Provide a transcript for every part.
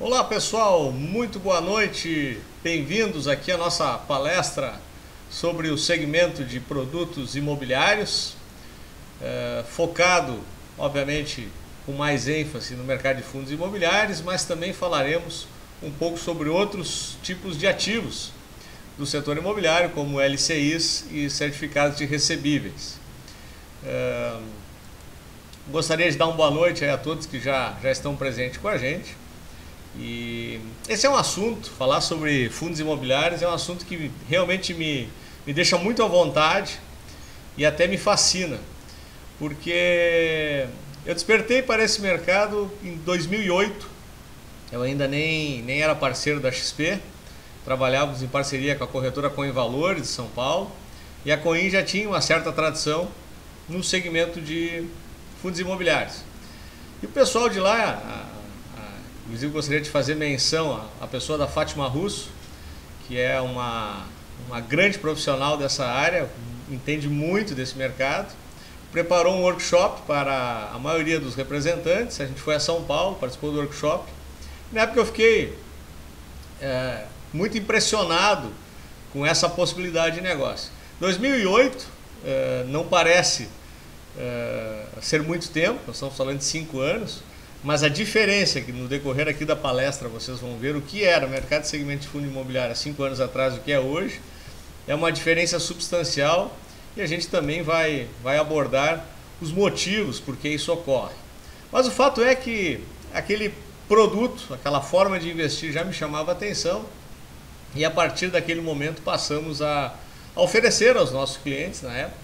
Olá pessoal, muito boa noite, bem-vindos aqui à nossa palestra sobre o segmento de produtos imobiliários, focado, obviamente, com mais ênfase no mercado de fundos imobiliários, mas também falaremos um pouco sobre outros tipos de ativos do setor imobiliário, como LCIs e certificados de recebíveis. Gostaria de dar uma boa noite a todos que já estão presentes com a gente. E esse é um assunto, falar sobre fundos imobiliários é um assunto que realmente me deixa muito à vontade e até me fascina, porque eu despertei para esse mercado em 2008, eu ainda nem era parceiro da XP, trabalhávamos em parceria com a corretora Coin Valores de São Paulo, e a Coin já tinha uma certa tradição no segmento de fundos imobiliários. E o pessoal de lá, inclusive gostaria de fazer menção à pessoa da Fátima Russo, que é uma grande profissional dessa área, entende muito desse mercado, preparou um workshop para a maioria dos representantes. A gente foi a São Paulo, participou do workshop. Na época eu fiquei muito impressionado com essa possibilidade de negócio. 2008 não parece ser muito tempo, nós estamos falando de 5 anos, mas a diferença que no decorrer aqui da palestra vocês vão ver o que era o mercado de segmento de fundo imobiliário há 5 anos atrás, o que é hoje, é uma diferença substancial, e a gente também vai abordar os motivos por que isso ocorre. Mas o fato é que aquele produto, aquela forma de investir já me chamava a atenção, e a partir daquele momento passamos a oferecer aos nossos clientes na época,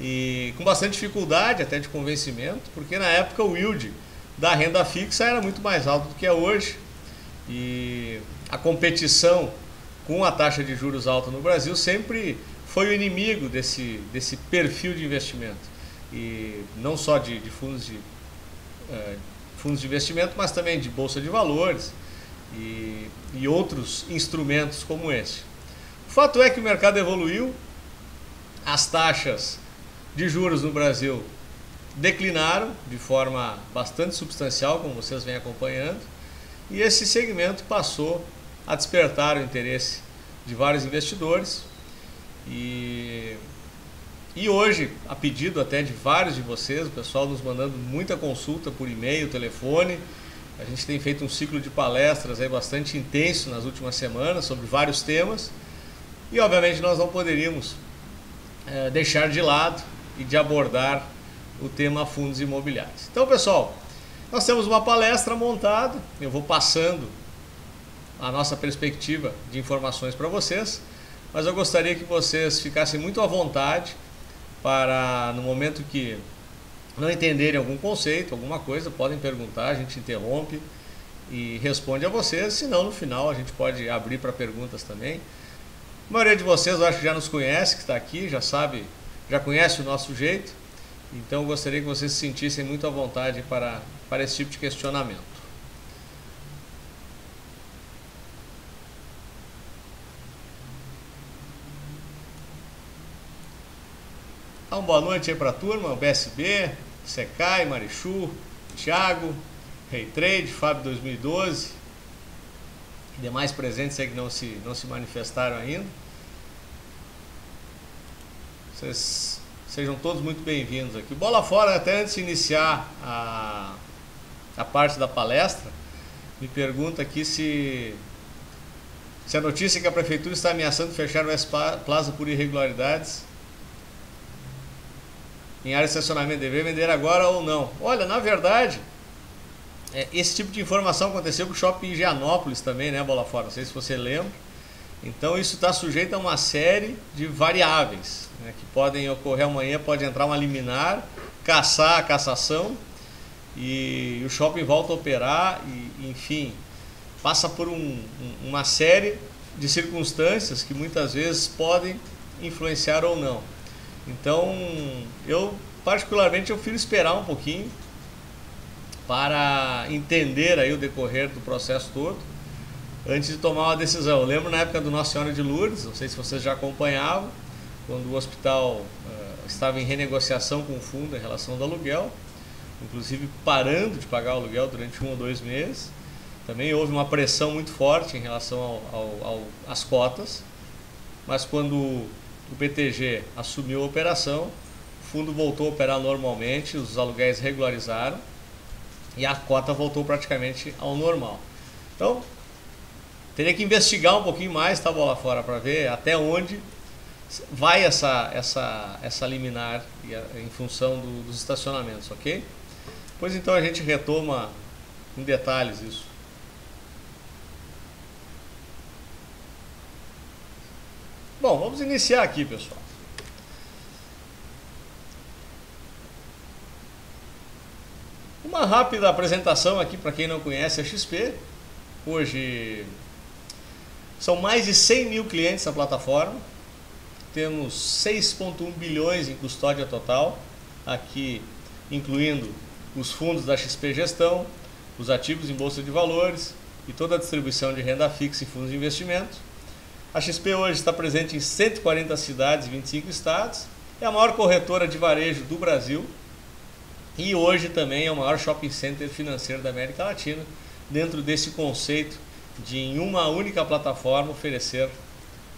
e com bastante dificuldade até de convencimento, porque na época o yield da renda fixa era muito mais alto do que é hoje, e a competição com a taxa de juros alta no Brasil sempre foi o inimigo desse perfil de investimento, e não só de fundos de investimento, mas também de bolsa de valores e outros instrumentos como esse. O fato é que o mercado evoluiu, as taxas de juros no Brasil declinaram de forma bastante substancial, como vocês vêm acompanhando, e esse segmento passou a despertar o interesse de vários investidores, e hoje, a pedido até de vários de vocês, o pessoal nos mandando muita consulta por e-mail, telefone, a gente tem feito um ciclo de palestras aí bastante intenso nas últimas semanas sobre vários temas, e obviamente nós não poderíamos deixar de lado e de abordar o tema fundos imobiliários. Então, pessoal, nós temos uma palestra montada, eu vou passando a nossa perspectiva de informações para vocês, mas eu gostaria que vocês ficassem muito à vontade para, no momento que não entenderem algum conceito, alguma coisa, podem perguntar, a gente interrompe e responde a vocês, senão no final a gente pode abrir para perguntas também. A maioria de vocês eu acho que já nos conhece, que está aqui, já sabe, já conhece o nosso jeito. Então eu gostaria que vocês se sentissem muito à vontade para esse tipo de questionamento. Então, boa noite aí para a turma, o BSB, Secai, Marichu, Thiago, Raytrade, Fábio 2012, demais presentes aí que não se manifestaram ainda. Vocês sejam todos muito bem-vindos aqui. Bola fora, até antes de iniciar a parte da palestra, me pergunta aqui se a notícia é que a Prefeitura está ameaçando fechar o S-Plaza por irregularidades em área de estacionamento deve vender agora ou não. Olha, na verdade, esse tipo de informação aconteceu com o Shopping Higienópolis também, né, Bola fora? Não sei se você lembra. Então isso está sujeito a uma série de variáveis, né, que podem ocorrer amanhã, pode entrar uma liminar, caçar a cassação e o shopping volta a operar e enfim, passa por uma série de circunstâncias que muitas vezes podem influenciar ou não. Então eu particularmente prefiro esperar um pouquinho para entender aí o decorrer do processo todo, antes de tomar uma decisão. Eu lembro na época do Nossa Senhora de Lourdes, não sei se vocês já acompanhavam, quando o hospital estava em renegociação com o fundo em relação ao aluguel, inclusive parando de pagar o aluguel durante 1 ou 2 meses, Também houve uma pressão muito forte em relação às cotas, mas quando o BTG assumiu a operação, o fundo voltou a operar normalmente, os aluguéis regularizaram e a cota voltou praticamente ao normal. Então, teria que investigar um pouquinho mais, tá, bola fora, para ver até onde vai essa liminar em função dos estacionamentos, ok? Pois então a gente retoma em detalhes isso. Bom, vamos iniciar aqui, pessoal. Uma rápida apresentação aqui para quem não conhece a XP. Hoje são mais de 100 mil clientes na plataforma. Temos 6,1 bilhões em custódia total, aqui incluindo os fundos da XP Gestão, os ativos em bolsa de valores e toda a distribuição de renda fixa e fundos de investimento. A XP hoje está presente em 140 cidades e 25 estados, é a maior corretora de varejo do Brasil e hoje também é o maior shopping center financeiro da América Latina, dentro desse conceito de em uma única plataforma oferecer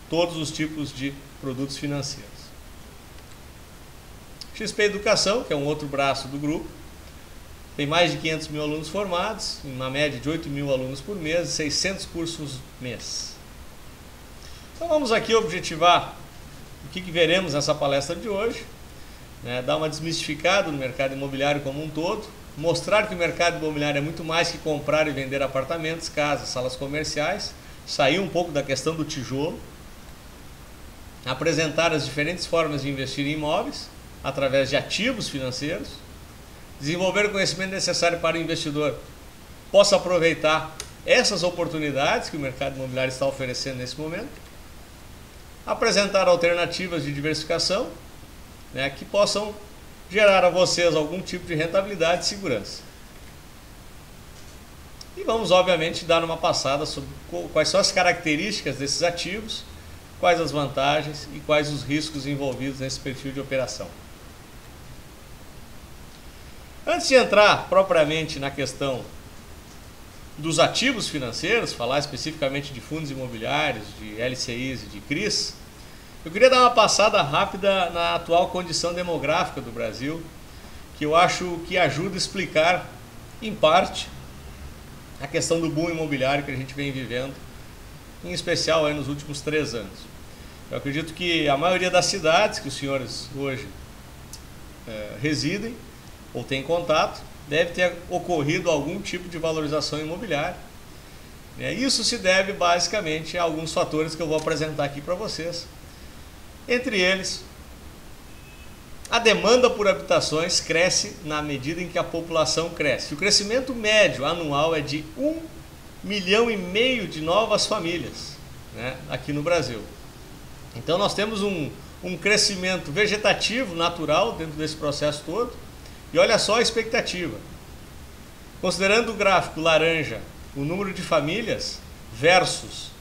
todos os tipos de produtos financeiros. XP Educação, que é um outro braço do grupo, tem mais de 500 mil alunos formados, uma média de 8 mil alunos por mês e 600 cursos mês. Então vamos aqui objetivar o que veremos nessa palestra de hoje, né? Dar uma desmistificada no mercado imobiliário como um todo, mostrar que o mercado imobiliário é muito mais que comprar e vender apartamentos, casas, salas comerciais, sair um pouco da questão do tijolo, apresentar as diferentes formas de investir em imóveis através de ativos financeiros, desenvolver o conhecimento necessário para o investidor possa aproveitar essas oportunidades que o mercado imobiliário está oferecendo nesse momento, apresentar alternativas de diversificação, né, que possam gerar a vocês algum tipo de rentabilidade e segurança. E vamos, obviamente, dar uma passada sobre quais são as características desses ativos, quais as vantagens e quais os riscos envolvidos nesse perfil de operação. Antes de entrar propriamente na questão dos ativos financeiros, falar especificamente de fundos imobiliários, de LCIs e de CRIs, eu queria dar uma passada rápida na atual condição demográfica do Brasil, que eu acho que ajuda a explicar, em parte, a questão do boom imobiliário que a gente vem vivendo, em especial aí nos últimos 3 anos. Eu acredito que a maioria das cidades que os senhores hoje residem ou têm contato, deve ter ocorrido algum tipo de valorização imobiliária. Isso se deve basicamente a alguns fatores que eu vou apresentar aqui para vocês. Entre eles, a demanda por habitações cresce na medida em que a população cresce. O crescimento médio anual é de 1,5 milhão de novas famílias, né, aqui no Brasil. Então nós temos um crescimento vegetativo natural dentro desse processo todo. E olha só a expectativa. Considerando o gráfico laranja, o número de famílias versus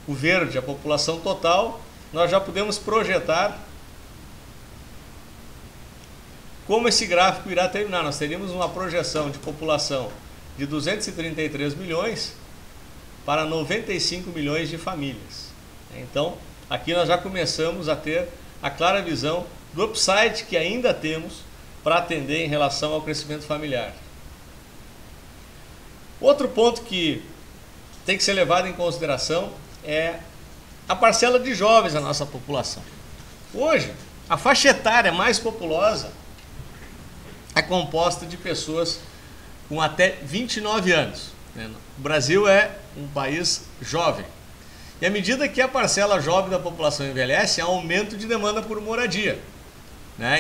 o verde, a população total, nós já podemos projetar como esse gráfico irá terminar. Nós teríamos uma projeção de população de 233 milhões para 95 milhões de famílias. Então, aqui nós já começamos a ter a clara visão do upside que ainda temos para atender em relação ao crescimento familiar. Outro ponto que tem que ser levado em consideração é a parcela de jovens da nossa população. Hoje, a faixa etária mais populosa é composta de pessoas com até 29 anos. O Brasil é um país jovem. E à medida que a parcela jovem da população envelhece, há aumento de demanda por moradia.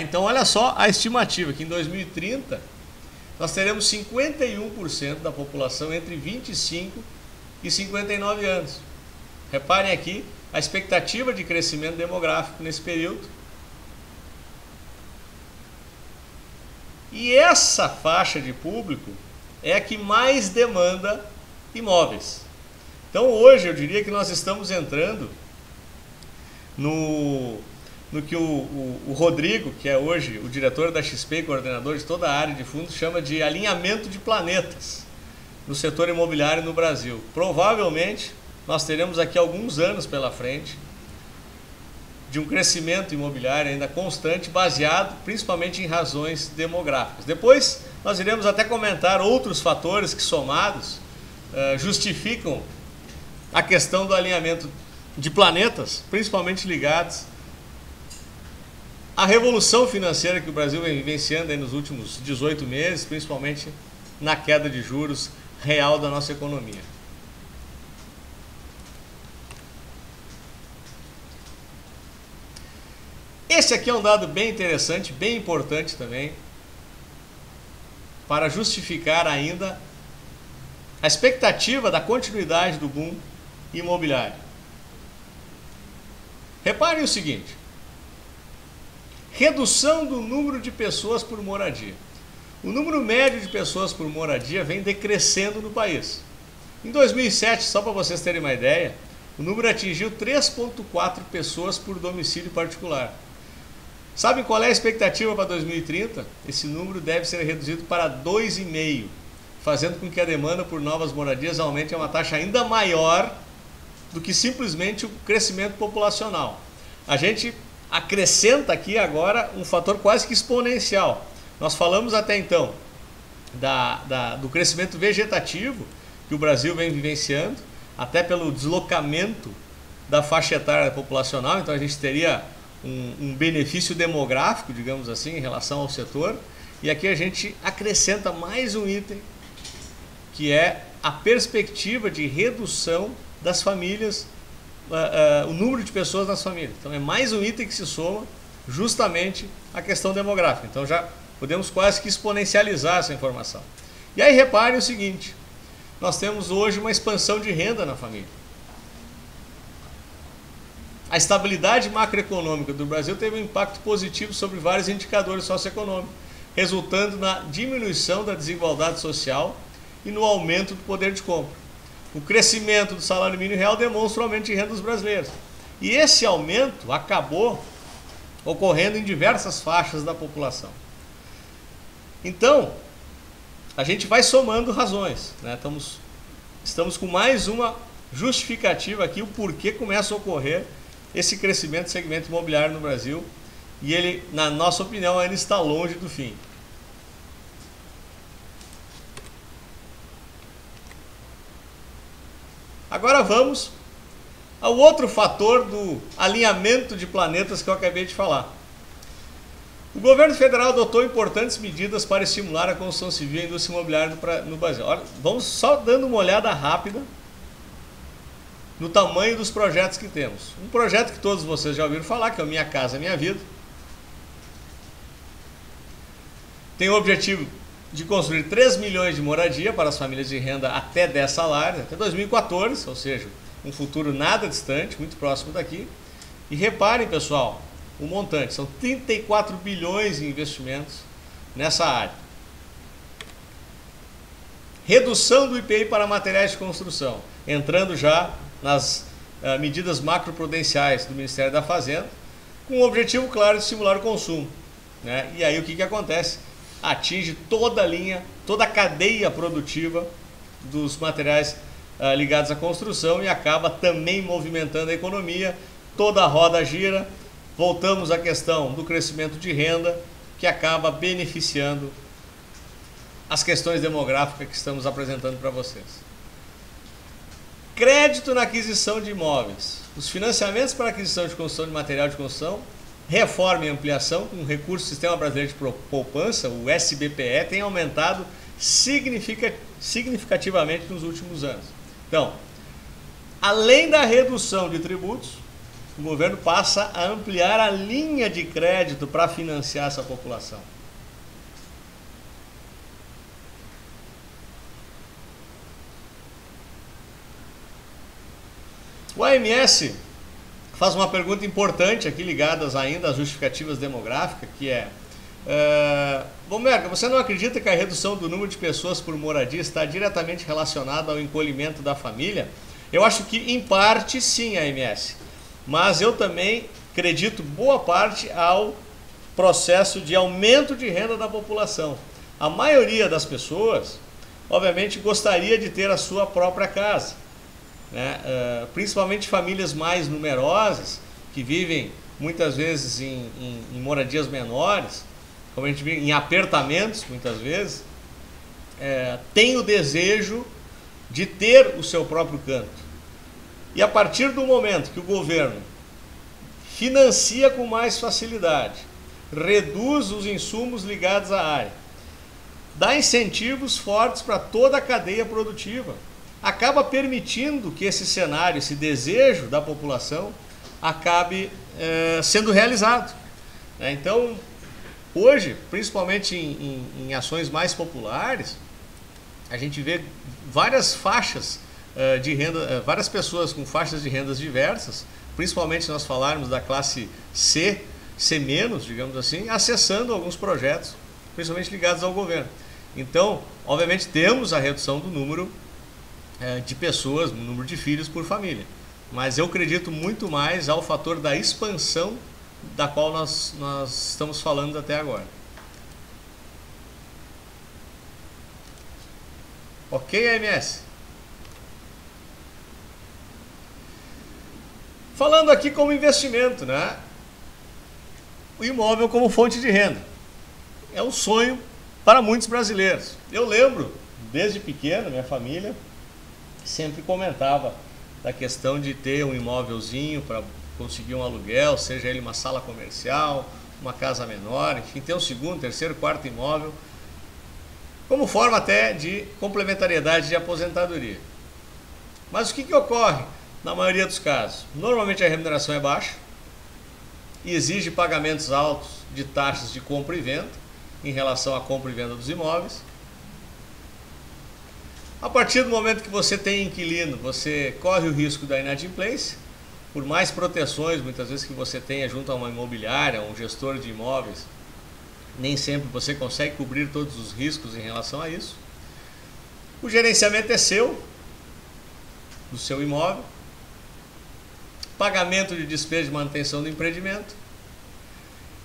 Então olha só a estimativa, que em 2030 nós teremos 51% da população entre 25 e 59 anos. Reparem aqui a expectativa de crescimento demográfico nesse período. E essa faixa de público é a que mais demanda imóveis. Então hoje eu diria que nós estamos entrando no que o Rodrigo, que é hoje o diretor da XP e coordenador de toda a área de fundos, chama de alinhamento de planetas. no setor imobiliário no Brasil. Provavelmente nós teremos aqui alguns anos pela frente de um crescimento imobiliário ainda constante, baseado principalmente em razões demográficas. Depois nós iremos até comentar outros fatores que, somados, justificam a questão do alinhamento de planetas, principalmente ligados à revolução financeira que o Brasil vem vivenciando aí nos últimos 18 meses, principalmente na queda de juros real da nossa economia. Esse aqui é um dado bem interessante, bem importante também, para justificar ainda a expectativa da continuidade do boom imobiliário. Reparem o seguinte: redução do número de pessoas por moradia. O número médio de pessoas por moradia vem decrescendo no país. Em 2007, só para vocês terem uma ideia, o número atingiu 3,4 pessoas por domicílio particular. Sabem qual é a expectativa para 2030? Esse número deve ser reduzido para 2,5, fazendo com que a demanda por novas moradias aumente a uma taxa ainda maior do que simplesmente o crescimento populacional. A gente acrescenta aqui agora um fator quase que exponencial. Nós falamos até então do crescimento vegetativo que o Brasil vem vivenciando, até pelo deslocamento da faixa etária populacional, então a gente teria um benefício demográfico, digamos assim, em relação ao setor. E aqui a gente acrescenta mais um item, que é a perspectiva de redução das famílias, o número de pessoas nas famílias. Então é mais um item que se soma justamente à questão demográfica. Então já podemos quase que exponencializar essa informação. E aí reparem o seguinte: nós temos hoje uma expansão de renda na família. A estabilidade macroeconômica do Brasil teve um impacto positivo sobre vários indicadores socioeconômicos, resultando na diminuição da desigualdade social e no aumento do poder de compra. O crescimento do salário mínimo real demonstra o aumento de renda dos brasileiros. E esse aumento acabou ocorrendo em diversas faixas da população. Então, a gente vai somando razões, né? Estamos com mais uma justificativa aqui, o porquê começa a ocorrer esse crescimento do segmento imobiliário no Brasil, e ele, na nossa opinião, ainda está longe do fim. Agora vamos ao outro fator do alinhamento de planetas que eu acabei de falar. O governo federal adotou importantes medidas para estimular a construção civil e a indústria imobiliária no Brasil. Olha, vamos só dando uma olhada rápida no tamanho dos projetos que temos. Um projeto que todos vocês já ouviram falar, que é o Minha Casa Minha Vida. Tem o objetivo de construir 3 milhões de moradia para as famílias de renda até 10 salários, até 2014, ou seja, um futuro nada distante, muito próximo daqui. E reparem, pessoal, o montante, são 34 bilhões em investimentos nessa área. Redução do IPI para materiais de construção, entrando já nas medidas macroprudenciais do Ministério da Fazenda, com o objetivo claro de estimular o consumo, né? E aí o que acontece? Atinge toda a linha, toda a cadeia produtiva dos materiais ligados à construção e acaba também movimentando a economia, toda a roda gira. Voltamos à questão do crescimento de renda, que acaba beneficiando as questões demográficas que estamos apresentando para vocês. Crédito na aquisição de imóveis. Os financiamentos para aquisição de construção de material de construção, reforma e ampliação, com o recurso do Sistema Brasileiro de Poupança, o SBPE, tem aumentado significativamente nos últimos anos. Então, além da redução de tributos, o governo passa a ampliar a linha de crédito para financiar essa população. O AMS faz uma pergunta importante aqui, ligadas ainda às justificativas demográficas, que é: bom, Merca, você não acredita que a redução do número de pessoas por moradia está diretamente relacionada ao encolhimento da família? Eu acho que, em parte, sim, AMS. Mas eu também acredito boa parte ao processo de aumento de renda da população. A maioria das pessoas obviamente gostaria de ter a sua própria casa, né? Principalmente famílias mais numerosas, que vivem muitas vezes em moradias menores, como a gente vê em apertamentos muitas vezes, tem o desejo de ter o seu próprio canto. E a partir do momento que o governo financia com mais facilidade, reduz os insumos ligados à área, dá incentivos fortes para toda a cadeia produtiva, acaba permitindo que esse cenário, esse desejo da população acabe sendo realizado. Então, hoje, principalmente em ações mais populares, a gente vê várias faixas de renda, várias pessoas com faixas de rendas diversas, principalmente se nós falarmos da classe C, C-, digamos assim, acessando alguns projetos, principalmente ligados ao governo. Então, obviamente, temos a redução do número de pessoas, no número de filhos por família. Mas eu acredito muito mais ao fator da expansão da qual nós estamos falando até agora. Ok, AMS? Falando aqui como investimento, né? O imóvel como fonte de renda. É um sonho para muitos brasileiros. Eu lembro, desde pequeno, minha família sempre comentava da questão de ter um imóvelzinho para conseguir um aluguel, seja ele uma sala comercial, uma casa menor, enfim, ter um segundo, terceiro, quarto imóvel, como forma até de complementariedade de aposentadoria. Mas o que ocorre na maioria dos casos? Normalmente a remuneração é baixa e exige pagamentos altos de taxas de compra e venda em relação à compra e venda dos imóveis. A partir do momento que você tem inquilino, você corre o risco da inadimplência, por mais proteções muitas vezes que você tenha junto a uma imobiliária, um gestor de imóveis, nem sempre você consegue cobrir todos os riscos em relação a isso. O gerenciamento é seu, do seu imóvel, pagamento de despesa de manutenção do empreendimento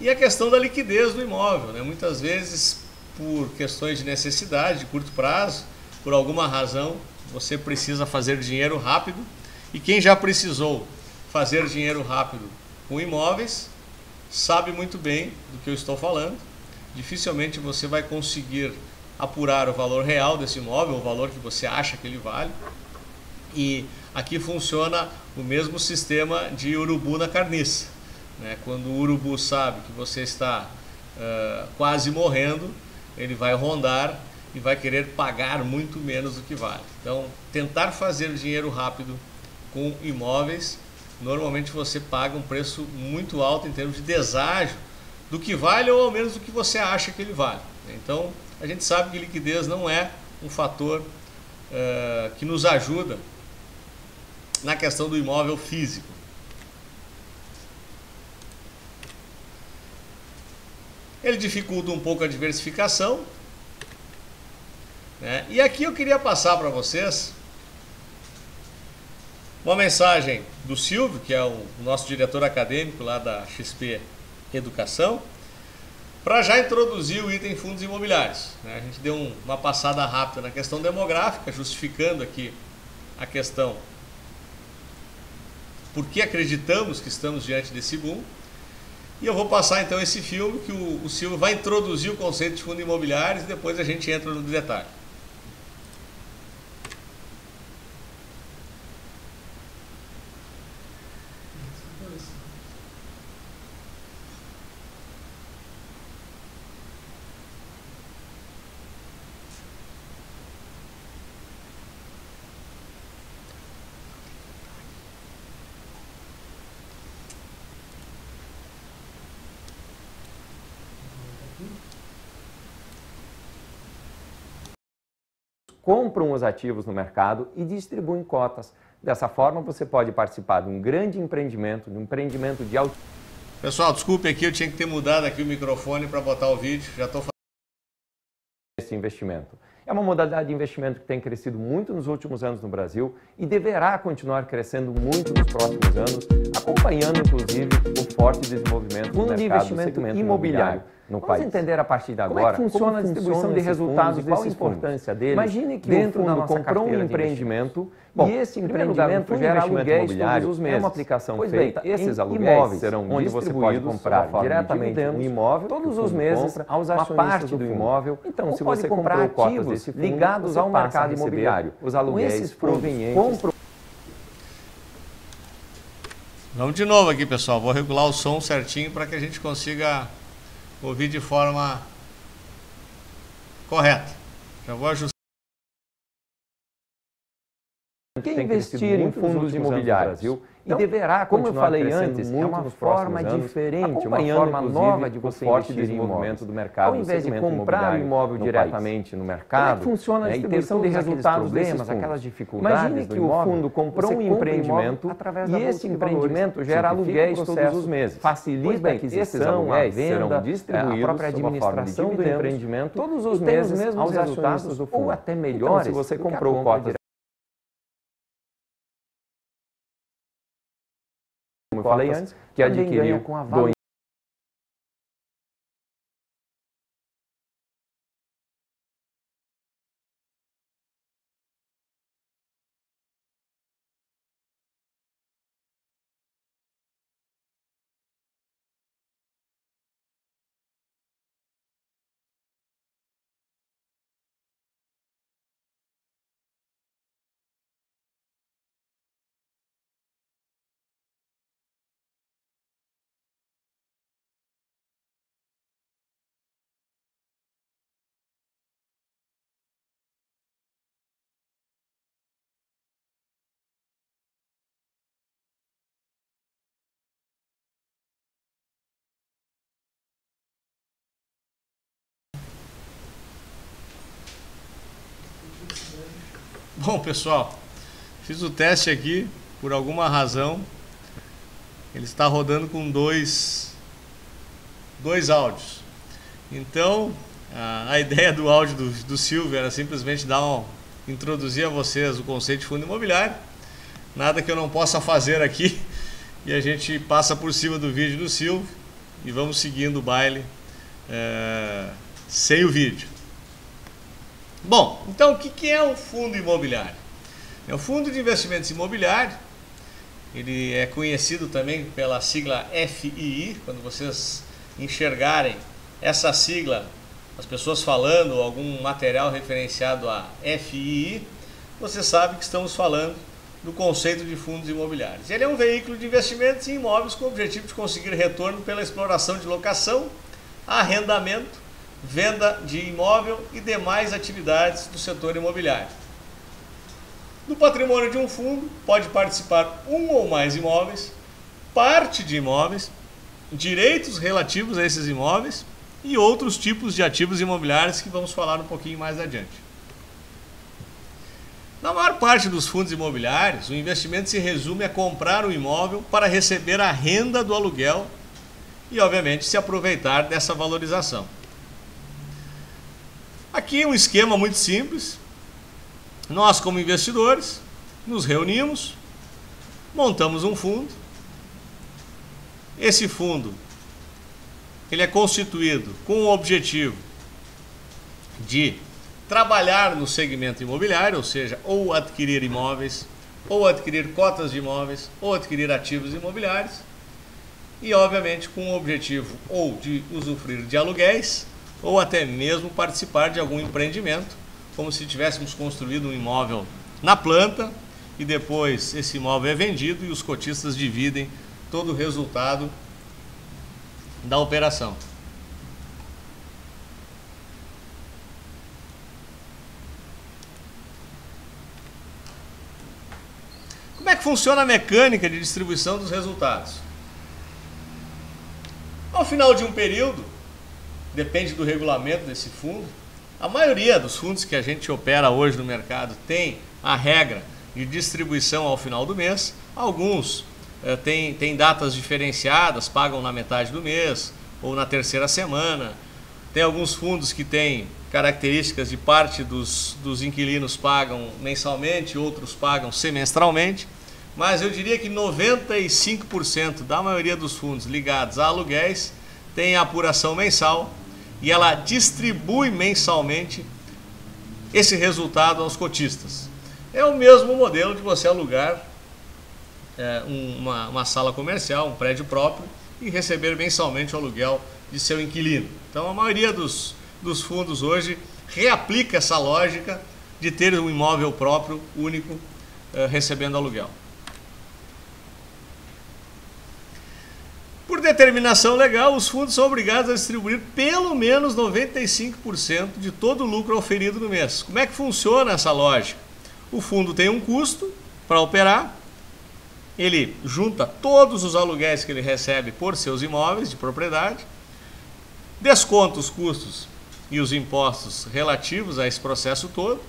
e a questão da liquidez do imóvel, né? Muitas vezes, por questões de necessidade, de curto prazo, por alguma razão, você precisa fazer dinheiro rápido, e quem já precisou fazer dinheiro rápido com imóveis sabe muito bem do que eu estou falando. Dificilmente você vai conseguir apurar o valor real desse imóvel, o valor que você acha que ele vale. E aqui funciona o mesmo sistema de urubu na carniça, né? Quando o urubu sabe que você está quase morrendo, ele vai rondar e vai querer pagar muito menos do que vale. Então, tentar fazer dinheiro rápido com imóveis, normalmente você paga um preço muito alto em termos de deságio do que vale ou ao menos do que você acha que ele vale. Então, a gente sabe que liquidez não é um fator que nos ajuda na questão do imóvel físico. Ele dificulta um pouco a diversificação, né? E aqui eu queria passar para vocês uma mensagem do Silvio, que é o nosso diretor acadêmico lá da XP Educação, para já introduzir o item fundos imobiliários, né? A gente deu uma passada rápida na questão demográfica, justificando aqui a questão por que acreditamos que estamos diante desse boom. E eu vou passar então esse filme que o Silvio vai introduzir o conceito de fundos imobiliários e depois a gente entra no detalhe. Compram os ativos no mercado e distribuem cotas. Dessa forma, você pode participar de um grande empreendimento, de um empreendimento de alto... Pessoal, desculpe aqui, eu tinha que ter mudado aqui o microfone para botar o vídeo, já estou fazendo esse investimento. É uma modalidade de investimento que tem crescido muito nos últimos anos no Brasil e deverá continuar crescendo muito nos próximos anos, acompanhando, inclusive, o forte desenvolvimento do mercado de investimento imobiliário. no país. Vamos entender a partir de agora como funciona a distribuição de resultados e qual a importância deles. Imagine que dentro da nossa comprou um empreendimento e esse empreendimento gera aluguéis todos os meses. É uma aplicação feita esses aluguéis serão onde você pode comprar diretamente um imóvel todos os meses aos acionistas do imóvel. Então, se você comprou ativos ligados ao mercado imobiliário, os aluguéis provenientes. Vamos de novo aqui, pessoal. Vou regular o som certinho para que a gente consiga ouvir de forma correta. Já vou ajustar. Quem investir em fundos imobiliários e deverá, como eu falei antes, é uma forma diferente, uma forma nova de você investir em desenvolvimento do mercado. Ao invés de comprar o imóvel diretamente no mercado, funciona a distribuição de resultados desses aquelas dificuldades. Imagine que o fundo comprou um empreendimento e esse empreendimento gera aluguéis todos os meses. Facilita a aquisição, a venda, a própria administração do empreendimento todos os meses aos acionistas do fundo. Ou até melhor, se você comprou cotas, como eu falei antes, que adquiriu com a Bom, pessoal, fiz o teste aqui, por alguma razão, ele está rodando com dois áudios. Então, a ideia do áudio do Silvio era simplesmente introduzir a vocês o conceito de fundo imobiliário, nada que eu não possa fazer aqui, e a gente passa por cima do vídeo do Silvio e vamos seguindo o baile sem o vídeo. Bom, então o que é um fundo imobiliário? É um fundo de investimentos imobiliários, ele é conhecido também pela sigla FII. Quando vocês enxergarem essa sigla, as pessoas falando algum material referenciado a FII, você sabe que estamos falando do conceito de fundos imobiliários. Ele é um veículo de investimentos em imóveis com o objetivo de conseguir retorno pela exploração de locação, arrendamento, venda de imóvel e demais atividades do setor imobiliário. Do patrimônio de um fundo pode participar um ou mais imóveis, parte de imóveis, direitos relativos a esses imóveis e outros tipos de ativos imobiliários que vamos falar um pouquinho mais adiante. Na maior parte dos fundos imobiliários, o investimento se resume a comprar um imóvel para receber a renda do aluguel e, obviamente, se aproveitar dessa valorização. Aqui um esquema muito simples. Nós, como investidores, nos reunimos, montamos um fundo. Esse fundo ele é constituído com o objetivo de trabalhar no segmento imobiliário, ou seja, ou adquirir imóveis, ou adquirir cotas de imóveis, ou adquirir ativos imobiliários, e obviamente com o objetivo ou de usufruir de aluguéis, ou até mesmo participar de algum empreendimento, como se tivéssemos construído um imóvel na planta e depois esse imóvel é vendido e os cotistas dividem todo o resultado da operação. Como é que funciona a mecânica de distribuição dos resultados? Ao final de um período, depende do regulamento desse fundo, a maioria dos fundos que a gente opera hoje no mercado tem a regra de distribuição ao final do mês. Alguns têm datas diferenciadas, pagam na metade do mês ou na terceira semana. Tem alguns fundos que têm características de parte dos inquilinos pagam mensalmente, outros pagam semestralmente. Mas eu diria que 95% da maioria dos fundos ligados a aluguéis tem a apuração mensal e ela distribui mensalmente esse resultado aos cotistas. É o mesmo modelo de você alugar uma sala comercial, um prédio próprio, e receber mensalmente o aluguel de seu inquilino. Então a maioria dos fundos hoje reaplica essa lógica de ter um imóvel próprio, único, recebendo aluguel. Por determinação legal, os fundos são obrigados a distribuir pelo menos 95% de todo o lucro auferido no mês. Como é que funciona essa lógica? O fundo tem um custo para operar, ele junta todos os aluguéis que ele recebe por seus imóveis de propriedade, desconta os custos e os impostos relativos a esse processo todo,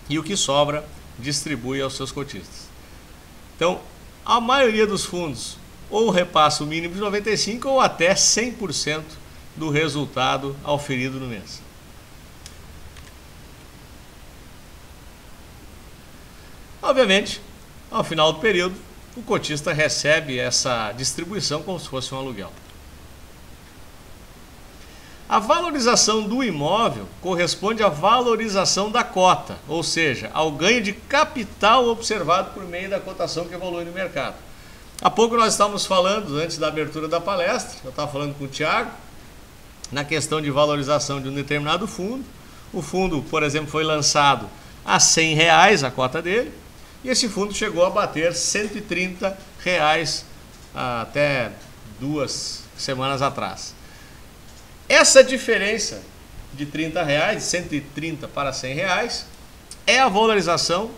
e o que sobra distribui aos seus cotistas. Então, a maioria dos fundos ou repassa o mínimo de 95% ou até 100% do resultado auferido no mês. Obviamente, ao final do período, o cotista recebe essa distribuição como se fosse um aluguel. A valorização do imóvel corresponde à valorização da cota, ou seja, ao ganho de capital observado por meio da cotação que evolui no mercado. Há pouco nós estávamos falando, antes da abertura da palestra, eu estava falando com o Thiago, na questão de valorização de um determinado fundo. O fundo, por exemplo, foi lançado a R$100 a cota dele, e esse fundo chegou a bater R$130 até 2 semanas atrás. Essa diferença de R$30, de 130 para R$100, é a valorização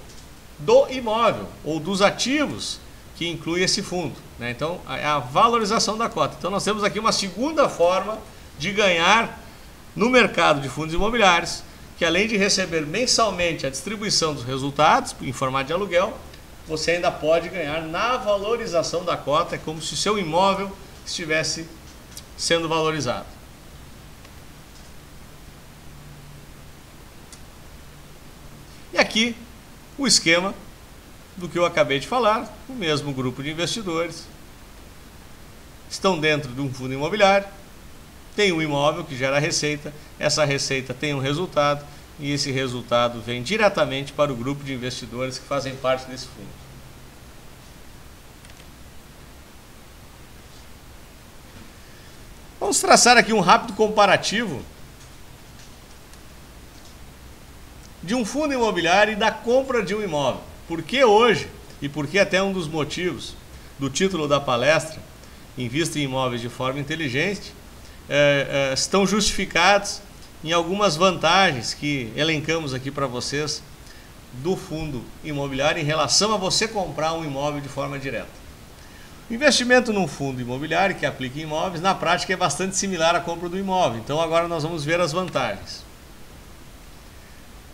do imóvel ou dos ativos que inclui esse fundo, né? Então, é a valorização da cota. Então, nós temos aqui uma segunda forma de ganhar no mercado de fundos imobiliários, que além de receber mensalmente a distribuição dos resultados em formato de aluguel, você ainda pode ganhar na valorização da cota, é como se o seu imóvel estivesse sendo valorizado. E aqui o esquema do que eu acabei de falar, o mesmo grupo de investidores estão dentro de um fundo imobiliário, tem um imóvel que gera receita, essa receita tem um resultado e esse resultado vem diretamente para o grupo de investidores que fazem parte desse fundo. Vamos traçar aqui um rápido comparativo de um fundo imobiliário e da compra de um imóvel. Porque hoje, e porque até um dos motivos do título da palestra, Invista em Imóveis de Forma Inteligente, estão justificados em algumas vantagens que elencamos aqui para vocês do fundo imobiliário em relação a você comprar um imóvel de forma direta. O investimento num fundo imobiliário que aplica em imóveis, na prática é bastante similar à compra do imóvel. Então agora nós vamos ver as vantagens.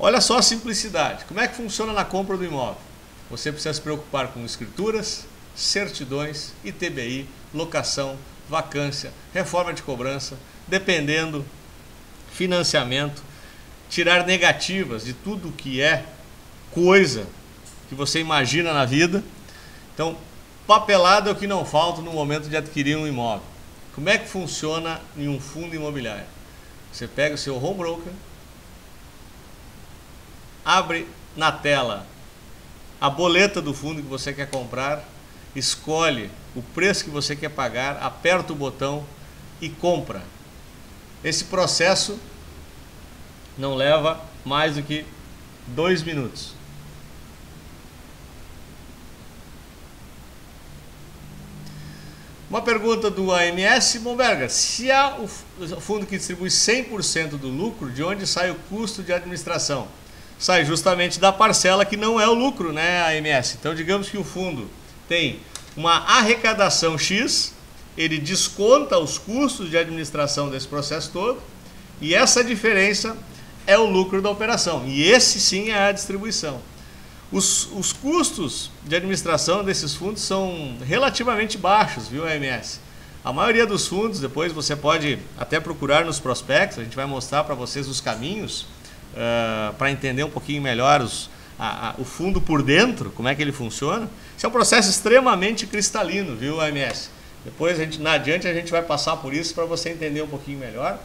Olha só a simplicidade. Como é que funciona na compra do imóvel? Você precisa se preocupar com escrituras, certidões, ITBI, locação, vacância, reforma de cobrança, dependendo, financiamento, tirar negativas de tudo que é coisa que você imagina na vida. Então, papelada é o que não falta no momento de adquirir um imóvel. Como é que funciona em um fundo imobiliário? Você pega o seu home broker, abre na tela a boleta do fundo que você quer comprar, escolhe o preço que você quer pagar, aperta o botão e compra. Esse processo não leva mais do que 2 minutos. Uma pergunta do AMS, Bomberger, se há o fundo que distribui 100% do lucro, de onde sai o custo de administração? Sai justamente da parcela que não é o lucro, né, AMS? Então, digamos que o fundo tem uma arrecadação X, ele desconta os custos de administração desse processo todo, e essa diferença é o lucro da operação, e esse sim é a distribuição. Os custos de administração desses fundos são relativamente baixos, viu, AMS? A maioria dos fundos, depois você pode até procurar nos prospectos, a gente vai mostrar para vocês os caminhos, para entender um pouquinho melhor o fundo por dentro, como é que ele funciona. Isso é um processo extremamente cristalino, viu, AMS? Depois, adiante, a gente vai passar por isso para você entender um pouquinho melhor.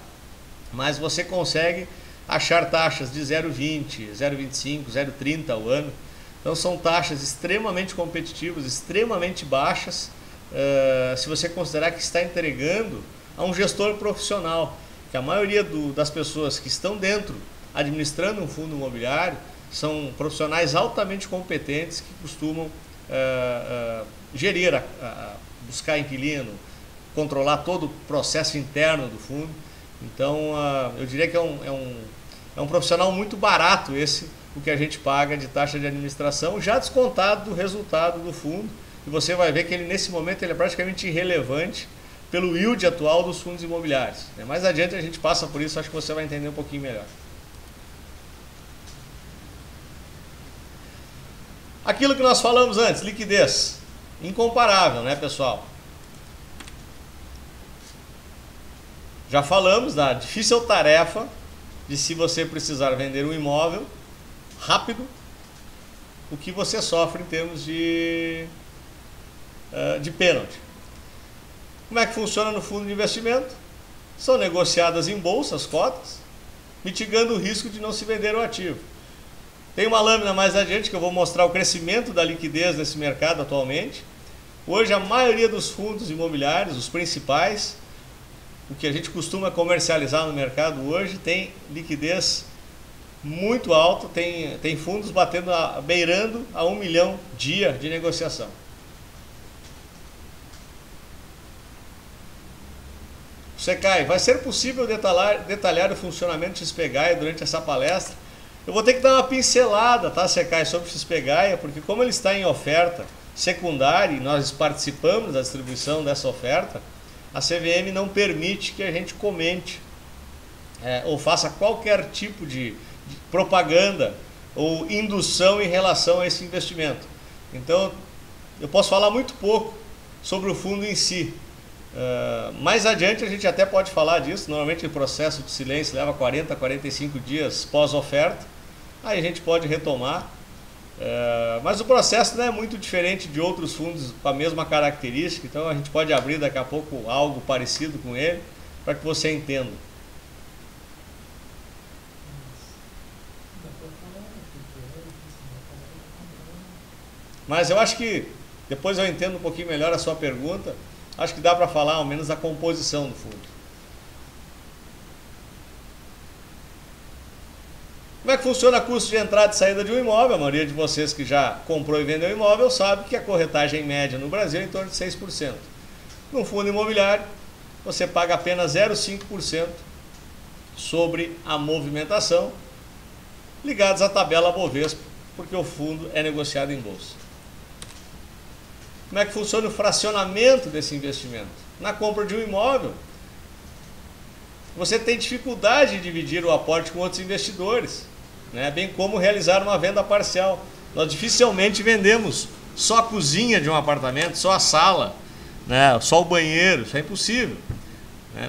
Mas você consegue achar taxas de 0,20, 0,25, 0,30 ao ano. Então são taxas extremamente competitivas, extremamente baixas, se você considerar que está entregando a um gestor profissional, que a maioria das pessoas que estão dentro, administrando um fundo imobiliário, são profissionais altamente competentes que costumam gerir, buscar inquilino, controlar todo o processo interno do fundo. Então, eu diria que é um profissional muito barato o que a gente paga de taxa de administração, já descontado do resultado do fundo. E você vai ver que nesse momento ele é praticamente irrelevante pelo yield atual dos fundos imobiliários. Mais adiante a gente passa por isso, acho que você vai entender um pouquinho melhor. Aquilo que nós falamos antes, liquidez. Incomparável, né, pessoal? Já falamos da difícil tarefa de, se você precisar vender um imóvel rápido, o que você sofre em termos de pênalti. Como é que funciona no fundo de investimento? São negociadas em bolsa as cotas, mitigando o risco de não se vender o ativo. Tem uma lâmina mais adiante que eu vou mostrar o crescimento da liquidez nesse mercado atualmente. Hoje a maioria dos fundos imobiliários, os principais, o que a gente costuma comercializar no mercado hoje, tem liquidez muito alta, tem fundos beirando a 1 milhão dia de negociação. Secai, vai ser possível detalhar o funcionamento do XP Gaia durante essa palestra? Eu vou ter que dar uma pincelada, tá, Secai, sobre o XP Gaia, porque como ele está em oferta secundária e nós participamos da distribuição dessa oferta, a CVM não permite que a gente comente ou faça qualquer tipo de propaganda ou indução em relação a esse investimento. Então, eu posso falar muito pouco sobre o fundo em si. Mais adiante a gente até pode falar disso. Normalmente o processo de silêncio leva 40 a 45 dias pós-oferta. Aí a gente pode retomar. Mas o processo não é muito diferente de outros fundos com a mesma característica, então a gente pode abrir daqui a pouco algo parecido com ele, para que você entenda. Mas eu acho que, depois eu entendo um pouquinho melhor a sua pergunta, acho que dá para falar ao menos a composição do fundo. Como é que funciona o custo de entrada e saída de um imóvel? A maioria de vocês que já comprou e vendeu imóvel sabe que a corretagem média no Brasil é em torno de 6%. No fundo imobiliário, você paga apenas 0,5% sobre a movimentação, ligados à tabela Bovespa, porque o fundo é negociado em bolsa. Como é que funciona o fracionamento desse investimento? Na compra de um imóvel, você tem dificuldade de dividir o aporte com outros investidores, né? Bem como realizar uma venda parcial. Nós dificilmente vendemos só a cozinha de um apartamento, só a sala, né? Só o banheiro, isso é impossível.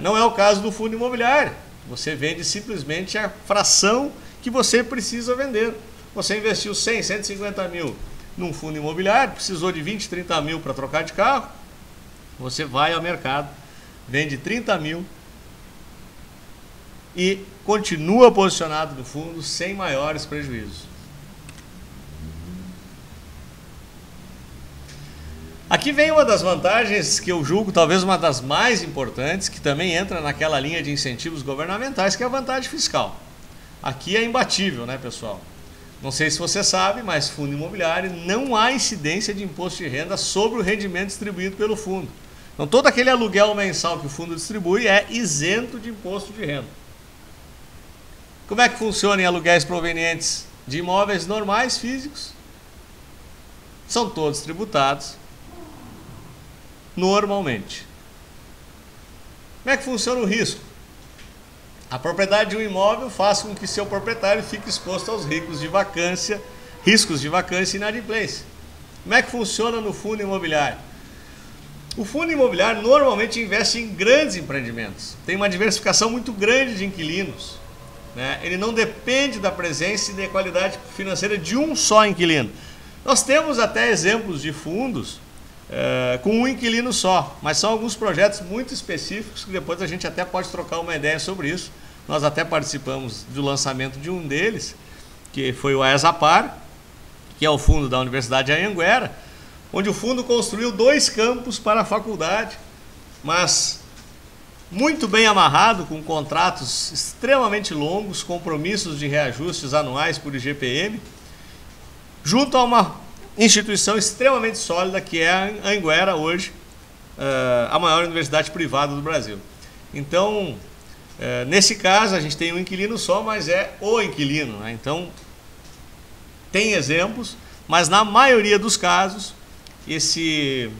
Não é o caso do fundo imobiliário. Você vende simplesmente a fração que você precisa vender. Você investiu 100, 150 mil num fundo imobiliário, precisou de 20, 30 mil para trocar de carro, você vai ao mercado, vende 30 mil e continua posicionado no fundo sem maiores prejuízos. Aqui vem uma das vantagens que eu julgo talvez uma das mais importantes, que também entra naquela linha de incentivos governamentais, que é a vantagem fiscal. Aqui é imbatível, né, pessoal? Não sei se você sabe, mas fundo imobiliário não há incidência de imposto de renda sobre o rendimento distribuído pelo fundo. Então todo aquele aluguel mensal que o fundo distribui é isento de imposto de renda. Como é que funciona em aluguéis provenientes de imóveis normais, físicos? São todos tributados normalmente. Como é que funciona o risco? A propriedade de um imóvel faz com que seu proprietário fique exposto aos riscos de vacância e inadimplência. Como é que funciona no fundo imobiliário? O fundo imobiliário normalmente investe em grandes empreendimentos. Tem uma diversificação muito grande de inquilinos, né? Ele não depende da presença e da qualidade financeira de um só inquilino. Nós temos até exemplos de fundos com um inquilino só, mas são alguns projetos muito específicos que depois a gente até pode trocar uma ideia sobre isso. Nós até participamos do lançamento de um deles, que foi o AESAPAR, que é o fundo da Universidade de Anhanguera, onde o fundo construiu 2 campos para a faculdade, mas muito bem amarrado, com contratos extremamente longos, compromissos de reajustes anuais por IGPM, junto a uma instituição extremamente sólida que é a Anhanguera hoje, a maior universidade privada do Brasil. Então, nesse caso a gente tem um inquilino só, mas é o inquilino, né? Então tem exemplos, mas na maioria dos casos esse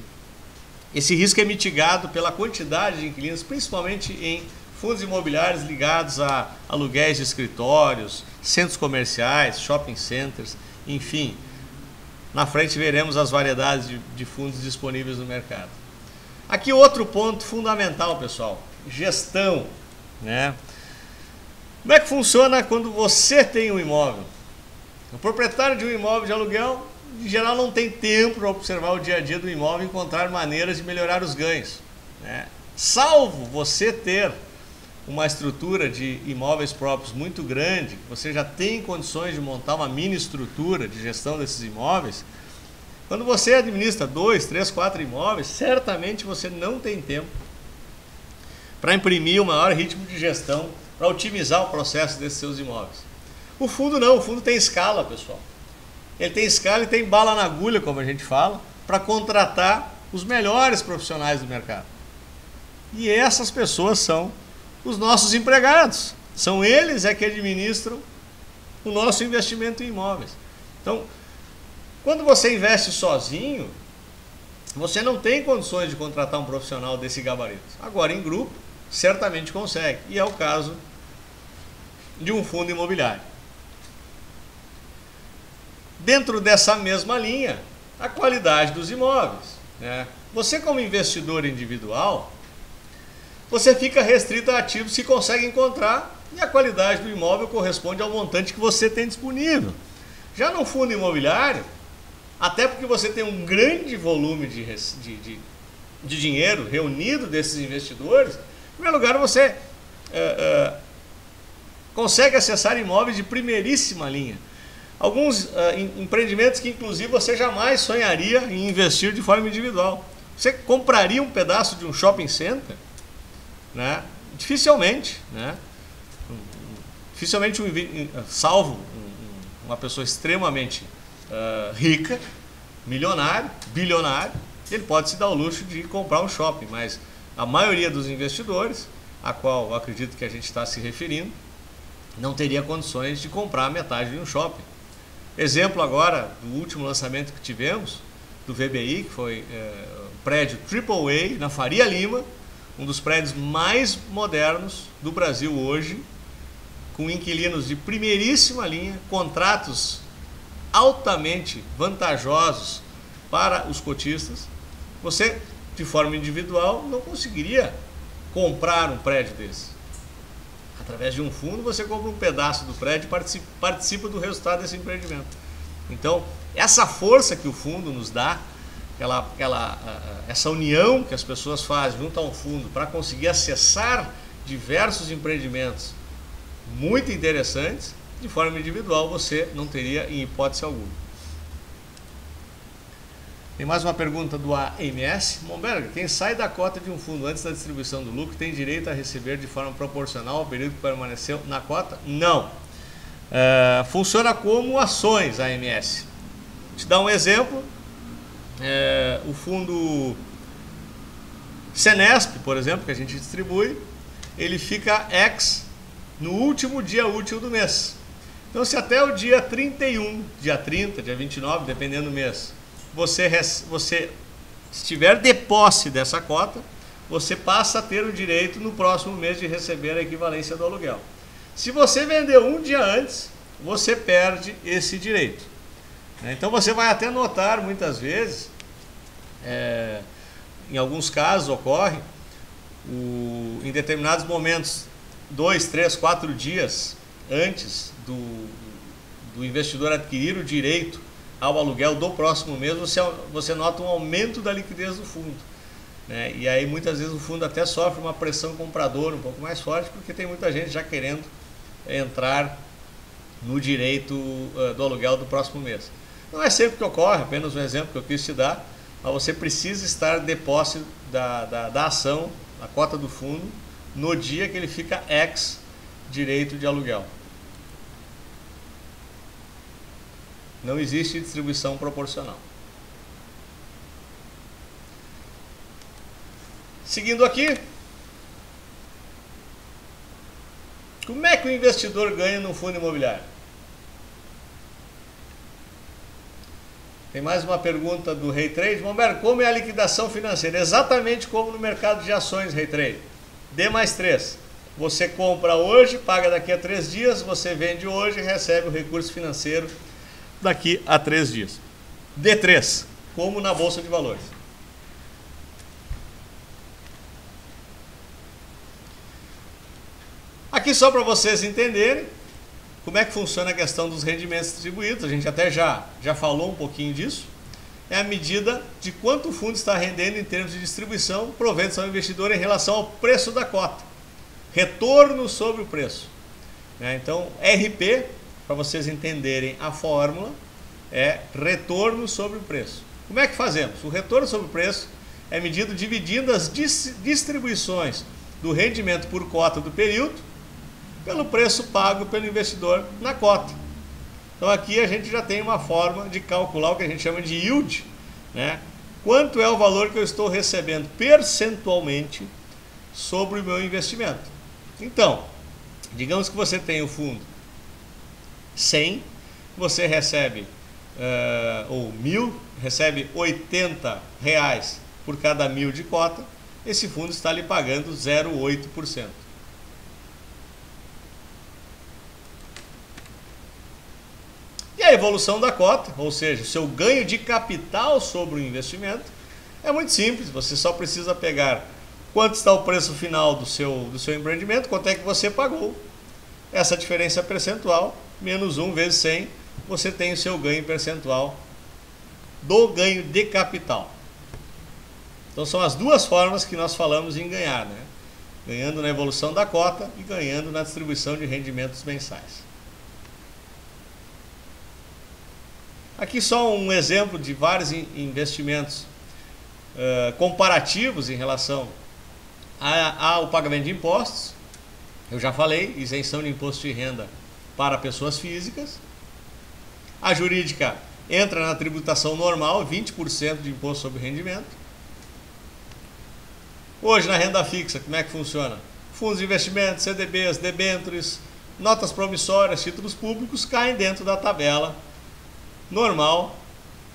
risco é mitigado pela quantidade de inquilinos, principalmente em fundos imobiliários ligados a aluguéis de escritórios, centros comerciais, shopping centers, enfim. Na frente veremos as variedades de fundos disponíveis no mercado. Aqui outro ponto fundamental, pessoal, gestão, né? Como é que funciona quando você tem um imóvel? O proprietário de um imóvel de aluguel, em geral, não tem tempo para observar o dia a dia do imóvel e encontrar maneiras de melhorar os ganhos, né? Salvo você ter uma estrutura de imóveis próprios muito grande, você já tem condições de montar uma mini estrutura de gestão desses imóveis. Quando você administra 2, 3, 4 imóveis, certamente você não tem tempo para imprimir o maior ritmo de gestão, para otimizar o processo desses seus imóveis. O fundo não, o fundo tem escala, pessoal. Ele tem escala e tem bala na agulha, como a gente fala, para contratar os melhores profissionais do mercado. E essas pessoas são os nossos empregados. São eles que administram o nosso investimento em imóveis. Então, quando você investe sozinho, você não tem condições de contratar um profissional desse gabarito. Agora, em grupo, certamente consegue. E é o caso de um fundo imobiliário. Dentro dessa mesma linha, a qualidade dos imóveis, né? Você, como investidor individual, você fica restrito a ativos que consegue encontrar e a qualidade do imóvel corresponde ao montante que você tem disponível. Já no fundo imobiliário, até porque você tem um grande volume de dinheiro reunido desses investidores, em primeiro lugar você consegue acessar imóveis de primeiríssima linha. Alguns empreendimentos que inclusive você jamais sonharia em investir de forma individual. Você compraria um pedaço de um shopping center? Né? Dificilmente, né? Dificilmente, salvo uma pessoa extremamente rica, milionário, bilionário, ele pode se dar o luxo de comprar um shopping, mas a maioria dos investidores, a qual eu acredito que a gente está se referindo, não teria condições de comprar metade de um shopping. Exemplo agora do último lançamento que tivemos, do VBI, que foi um prédio AAA na Faria Lima, um dos prédios mais modernos do Brasil hoje, com inquilinos de primeiríssima linha, contratos altamente vantajosos para os cotistas. Você, de forma individual, não conseguiria comprar um prédio desse. Através de um fundo, você compra um pedaço do prédio e participa do resultado desse empreendimento. Então, essa força que o fundo nos dá, essa união que as pessoas fazem junto a um fundo para conseguir acessar diversos empreendimentos muito interessantes, de forma individual você não teria em hipótese alguma. Tem mais uma pergunta do AMS. Momberger, quem sai da cota de um fundo antes da distribuição do lucro tem direito a receber de forma proporcional ao período que permaneceu na cota? Não. Funciona como ações, AMS. Vou te dar um exemplo. O fundo Senesp, por exemplo, que a gente distribui, ele fica ex no último dia útil do mês. Então, se até o dia 31, dia 30, dia 29, dependendo do mês, você estiver de posse dessa cota, você passa a ter o direito no próximo mês de receber a equivalência do aluguel. Se você vendeu um dia antes, você perde esse direito. Então você vai até notar muitas vezes, em alguns casos ocorre, em determinados momentos, 2, 3, 4 dias antes do investidor adquirir o direito ao aluguel do próximo mês, você nota um aumento da liquidez do fundo, né? E aí muitas vezes o fundo até sofre uma pressão compradora um pouco mais forte, porque tem muita gente já querendo entrar no direito do aluguel do próximo mês. Não é sempre que ocorre, apenas um exemplo que eu quis te dar, mas você precisa estar de posse da ação, a cota do fundo, no dia que ele fica ex direito de aluguel. Não existe distribuição proporcional. Seguindo aqui, como é que o investidor ganha no fundo imobiliário? Tem mais uma pergunta do Rei Trade. Humberto, como é a liquidação financeira? Exatamente como no mercado de ações, Rei Trade. D+3. Você compra hoje, paga daqui a 3 dias, você vende hoje e recebe o recurso financeiro daqui a 3 dias. D3, como na Bolsa de Valores. Aqui só para vocês entenderem como é que funciona a questão dos rendimentos distribuídos, a gente até já falou um pouquinho disso. É a medida de quanto o fundo está rendendo em termos de distribuição, provendo ao investidor em relação ao preço da cota. Retorno sobre o preço. Então, RP, para vocês entenderem a fórmula, é retorno sobre o preço. Como é que fazemos? O retorno sobre o preço é medido dividindo as distribuições do rendimento por cota do período pelo preço pago pelo investidor na cota. Então aqui a gente já tem uma forma de calcular o que a gente chama de yield, né? Quanto é o valor que eu estou recebendo percentualmente sobre o meu investimento. Então, digamos que você tem o fundo 100, você recebe, ou 1.000, recebe R$80 por cada 1.000 de cota, esse fundo está lhe pagando 0,8%. E a evolução da cota, ou seja, o seu ganho de capital sobre o investimento, é muito simples. Você só precisa pegar quanto está o preço final do seu empreendimento, quanto é que você pagou. Essa diferença percentual, menos 1 vezes 100, você tem o seu ganho percentual do ganho de capital. Então são as duas formas que nós falamos em ganhar, né? Ganhando na evolução da cota e ganhando na distribuição de rendimentos mensais. Aqui só um exemplo de vários investimentos comparativos em relação ao pagamento de impostos. Eu já falei, isenção de imposto de renda para pessoas físicas. A jurídica entra na tributação normal, 20% de imposto sobre rendimento. Hoje na renda fixa, como é que funciona? Fundos de investimento, CDBs, debêntures, notas promissórias, títulos públicos caem dentro da tabela normal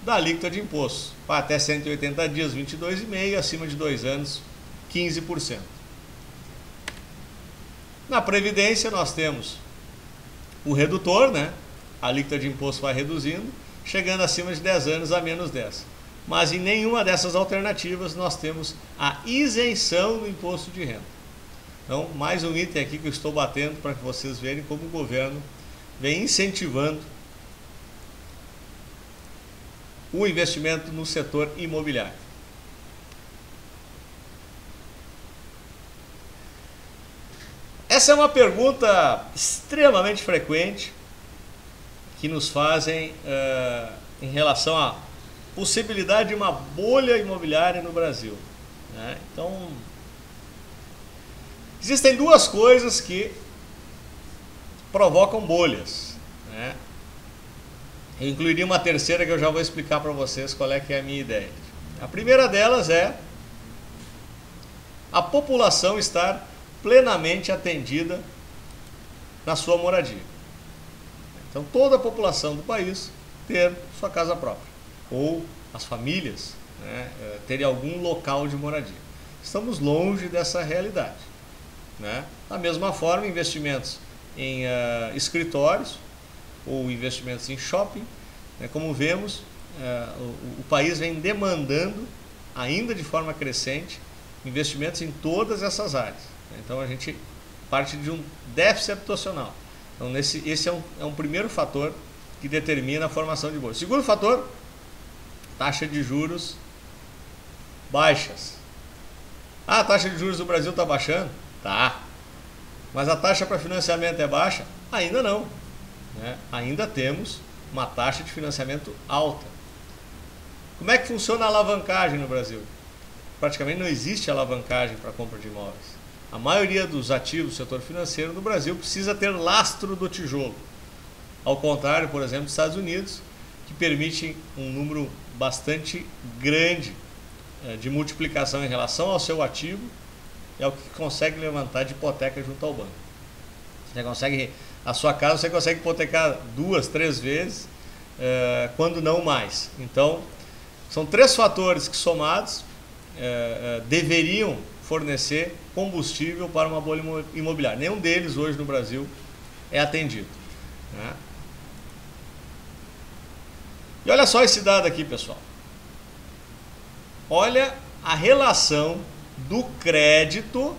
da alíquota de imposto. Para até 180 dias, 22,5%, acima de 2 anos, 15%. Na Previdência nós temos o redutor, né? A alíquota de imposto vai reduzindo, chegando acima de 10 anos a menos 10%. Mas em nenhuma dessas alternativas nós temos a isenção do imposto de renda. Então, mais um item aqui que eu estou batendo para que vocês vejam como o governo vem incentivando o investimento no setor imobiliário. Essa é uma pergunta extremamente frequente que nos fazem em relação à possibilidade de uma bolha imobiliária no Brasil, né? Então, existem duas coisas que provocam bolhas, né? Eu incluiria uma terceira que eu já vou explicar para vocês qual é que é a minha ideia. A primeira delas é a população estar plenamente atendida na sua moradia. Então toda a população do país ter sua casa própria, ou as famílias, né, terem algum local de moradia. Estamos longe dessa realidade, né? Da mesma forma, investimentos em escritórios ou investimentos em shopping, né, como vemos, o país vem demandando, ainda de forma crescente, investimentos em todas essas áreas. Então a gente parte de um déficit habitacional. Então esse é um primeiro fator que determina a formação de bolhas. Segundo fator, taxa de juros baixas. Ah, a taxa de juros do Brasil está baixando? Tá. Mas a taxa para financiamento é baixa? Ainda não. Né? Ainda temos uma taxa de financiamento alta. Como é que funciona a alavancagem no Brasil? Praticamente não existe alavancagem para compra de imóveis. A maioria dos ativos do setor financeiro no Brasil precisa ter lastro do tijolo. Ao contrário, por exemplo, dos Estados Unidos, que permite um número bastante grande de multiplicação em relação ao seu ativo e ao que consegue levantar de hipoteca junto ao banco. Você consegue, a sua casa você consegue hipotecar 2, 3 vezes, quando não mais. Então, são 3 fatores que somados deveriam fornecer combustível para uma bolha imobiliária. Nenhum deles hoje no Brasil é atendido. Né? E olha só esse dado aqui, pessoal. Olha a relação do crédito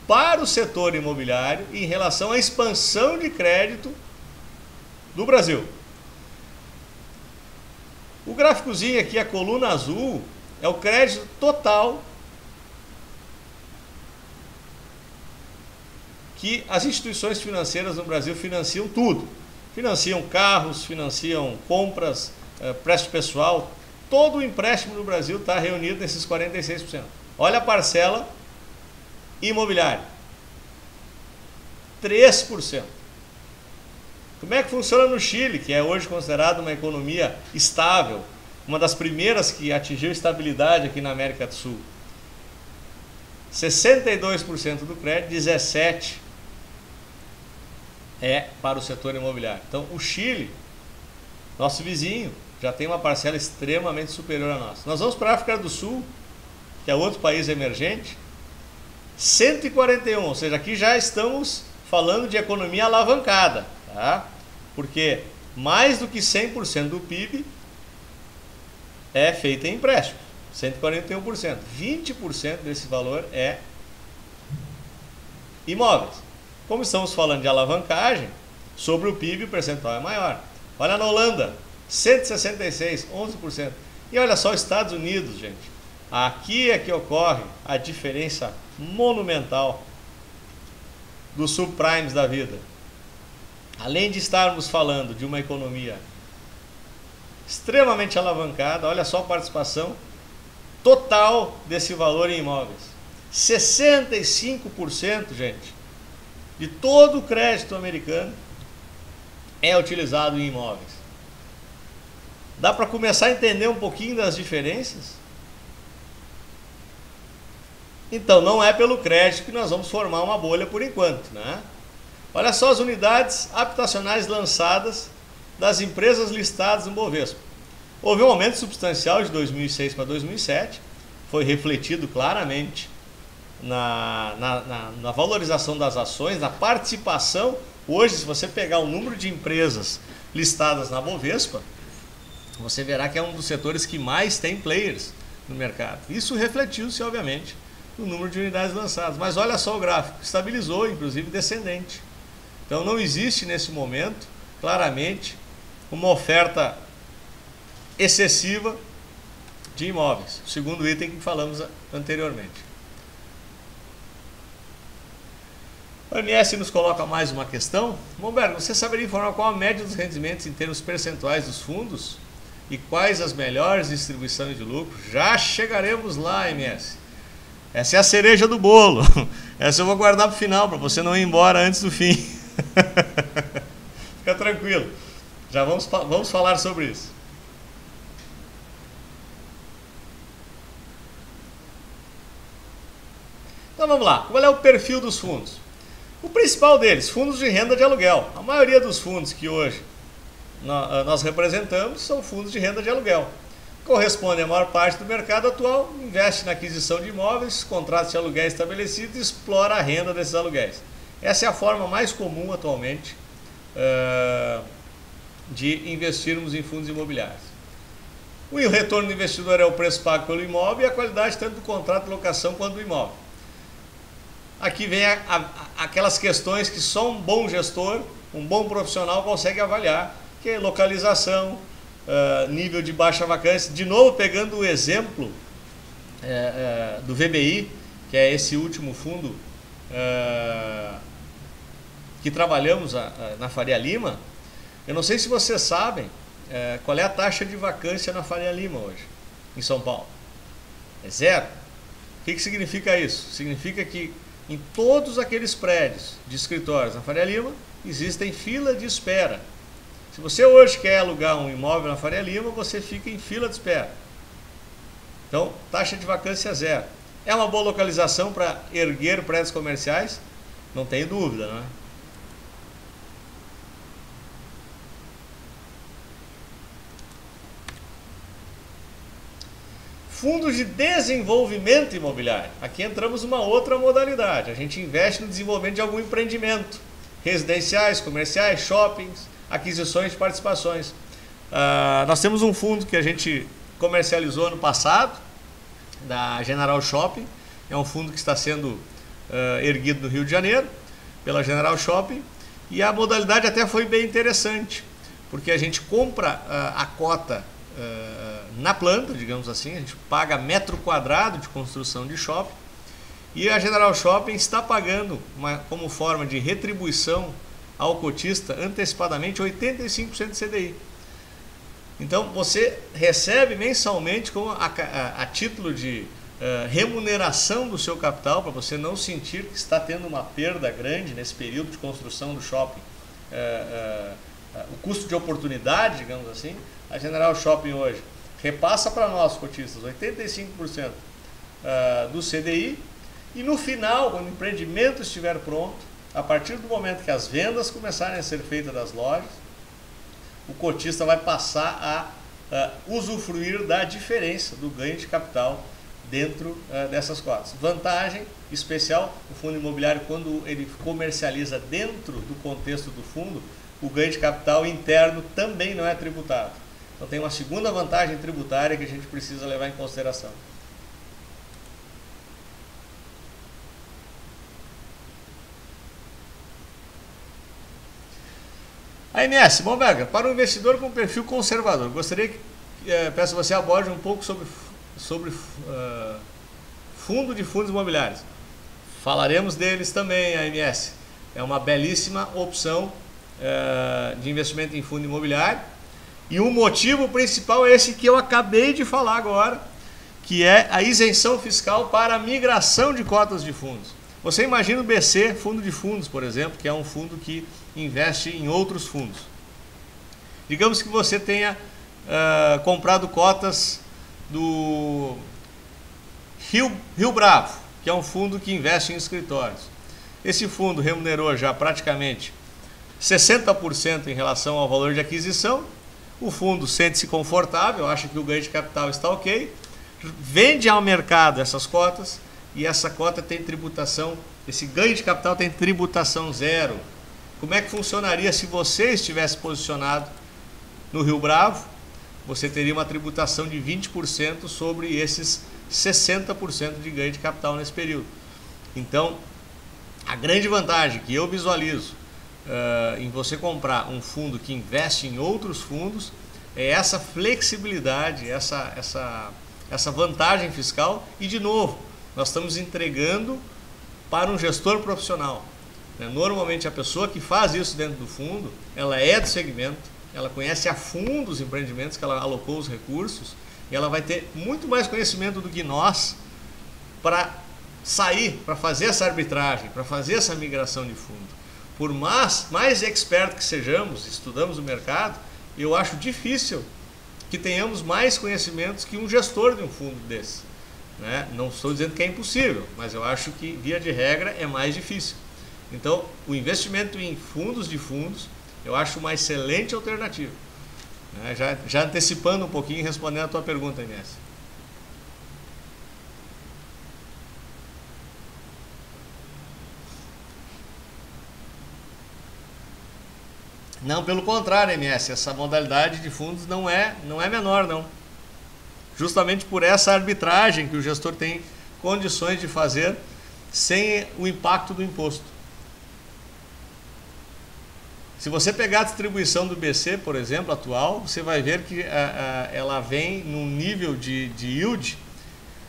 para o setor imobiliário em relação à expansão de crédito do Brasil. O gráficozinho aqui, a coluna azul, é o crédito total que as instituições financeiras no Brasil financiam tudo. Financiam carros, financiam compras, empréstimo pessoal. Todo o empréstimo no Brasil está reunido nesses 46%. Olha a parcela imobiliária. 3%. Como é que funciona no Chile, que é hoje considerado uma economia estável, uma das primeiras que atingiu estabilidade aqui na América do Sul? 62% do crédito, 17% é para o setor imobiliário. Então, o Chile, nosso vizinho, já tem uma parcela extremamente superior a nós. Nós vamos para a África do Sul, que é outro país emergente, 141%, ou seja, aqui já estamos falando de economia alavancada, tá? Porque mais do que 100% do PIB é feito em empréstimo, 141%. 20% desse valor é imóveis. Como estamos falando de alavancagem, sobre o PIB o percentual é maior. Olha na Holanda, 166, 11%. E olha só os Estados Unidos, gente. Aqui é que ocorre a diferença monumental dos subprimes da vida. Além de estarmos falando de uma economia extremamente alavancada, olha só a participação total desse valor em imóveis. 65%, gente, de todo o crédito americano é utilizado em imóveis. Dá para começar a entender um pouquinho das diferenças? Então, não é pelo crédito que nós vamos formar uma bolha por enquanto, né? Olha só as unidades habitacionais lançadas das empresas listadas no Bovespa. Houve um aumento substancial de 2006 para 2007, foi refletido claramente na valorização das ações, na participação. Hoje, se você pegar o número de empresas listadas na Bovespa, você verá que é um dos setores que mais tem players no mercado. Isso refletiu-se, obviamente, no número de unidades lançadas. Mas olha só o gráfico, estabilizou, inclusive descendente. Então não existe nesse momento, claramente, uma oferta excessiva de imóveis. O segundo item que falamos anteriormente. O ONS nos coloca mais uma questão. Momberg, você saberia informar qual a média dos rendimentos em termos percentuais dos fundos? E quais as melhores distribuições de lucro? Já chegaremos lá, MS. Essa é a cereja do bolo. Essa eu vou guardar para o final, para você não ir embora antes do fim. Fica tranquilo. Já vamos falar sobre isso. Então vamos lá. Qual é o perfil dos fundos? O principal deles, fundos de renda de aluguel. A maioria dos fundos que hoje nós representamos são fundos de renda de aluguel. Corresponde à maior parte do mercado atual, investe na aquisição de imóveis, contratos de aluguel estabelecidos e explora a renda desses aluguéis. Essa é a forma mais comum atualmente de investirmos em fundos imobiliários. O retorno do investidor é o preço pago pelo imóvel e a qualidade tanto do contrato de locação quanto do imóvel. Aqui vem aquelas questões que só um bom gestor, um bom profissional consegue avaliar que é localização, nível de baixa vacância. De novo, pegando o exemplo do VBI, que é esse último fundo que trabalhamos na Faria Lima. Eu não sei se vocês sabem qual é a taxa de vacância na Faria Lima hoje, em São Paulo. É zero. O que significa isso? Significa que em todos aqueles prédios de escritórios na Faria Lima existem fila de espera. Se você hoje quer alugar um imóvel na Faria Lima, você fica em fila de espera. Então, taxa de vacância zero. É uma boa localização para erguer prédios comerciais? Não tenho dúvida, não é? Fundos de desenvolvimento imobiliário. Aqui entramos numa outra modalidade. A gente investe no desenvolvimento de algum empreendimento. Residenciais, comerciais, shoppings, aquisições de participações. Nós temos um fundo que a gente comercializou ano passado, da General Shopping. É um fundo que está sendo erguido no Rio de Janeiro, pela General Shopping. E a modalidade até foi bem interessante, porque a gente compra a cota na planta, digamos assim, a gente paga metro quadrado de construção de shopping, e a General Shopping está pagando como forma de retribuição ao cotista antecipadamente 85% de CDI. Então você recebe mensalmente a título de remuneração do seu capital, para você não sentir que está tendo uma perda grande nesse período de construção do shopping. O custo de oportunidade, digamos assim, a General Shopping hoje repassa para nós, cotistas, 85% do CDI, e no final, quando o empreendimento estiver pronto, a partir do momento que as vendas começarem a ser feitas das lojas, o cotista vai passar a usufruir da diferença do ganho de capital dentro dessas cotas. Vantagem especial, o fundo imobiliário, quando ele comercializa dentro do contexto do fundo, o ganho de capital interno também não é tributado. Então tem uma segunda vantagem tributária que a gente precisa levar em consideração. A MS, bom, Berger, para um investidor com perfil conservador, gostaria que peço você aborde um pouco sobre fundo de fundos imobiliários. Falaremos deles também, a MS. É uma belíssima opção de investimento em fundo imobiliário. E o motivo principal é esse que eu acabei de falar agora, que é a isenção fiscal para a migração de cotas de fundos. Você imagina o BC, fundo de fundos, por exemplo, que é um fundo que investe em outros fundos. Digamos que você tenha comprado cotas do Rio Bravo, que é um fundo que investe em escritórios. Esse fundo remunerou já praticamente 60% em relação ao valor de aquisição. O fundo sente-se confortável, acha que o ganho de capital está ok, vende ao mercado essas cotas e essa cota tem tributação, esse ganho de capital tem tributação zero. Como é que funcionaria se você estivesse posicionado no Rio Bravo? Você teria uma tributação de 20% sobre esses 60% de ganho de capital nesse período. Então, a grande vantagem que eu visualizo em você comprar um fundo que investe em outros fundos é essa flexibilidade, essa vantagem fiscal. E de novo, nós estamos entregando para um gestor profissional. Normalmente a pessoa que faz isso dentro do fundo, ela é do segmento, ela conhece a fundo os empreendimentos que ela alocou os recursos e ela vai ter muito mais conhecimento do que nós para sair, para fazer essa arbitragem, para fazer essa migração de fundo. Por mais expert que sejamos, estudamos o mercado, eu acho difícil que tenhamos mais conhecimentos que um gestor de um fundo desse. Não estou dizendo que é impossível, mas eu acho que, via de regra, é mais difícil. Então, o investimento em fundos de fundos, eu acho uma excelente alternativa. Já antecipando um pouquinho e respondendo a tua pergunta, MS. Não, pelo contrário, MS, essa modalidade de fundos não é menor, não. Justamente por essa arbitragem que o gestor tem condições de fazer sem o impacto do imposto. Se você pegar a distribuição do BC, por exemplo, atual, você vai ver que ela vem num nível de yield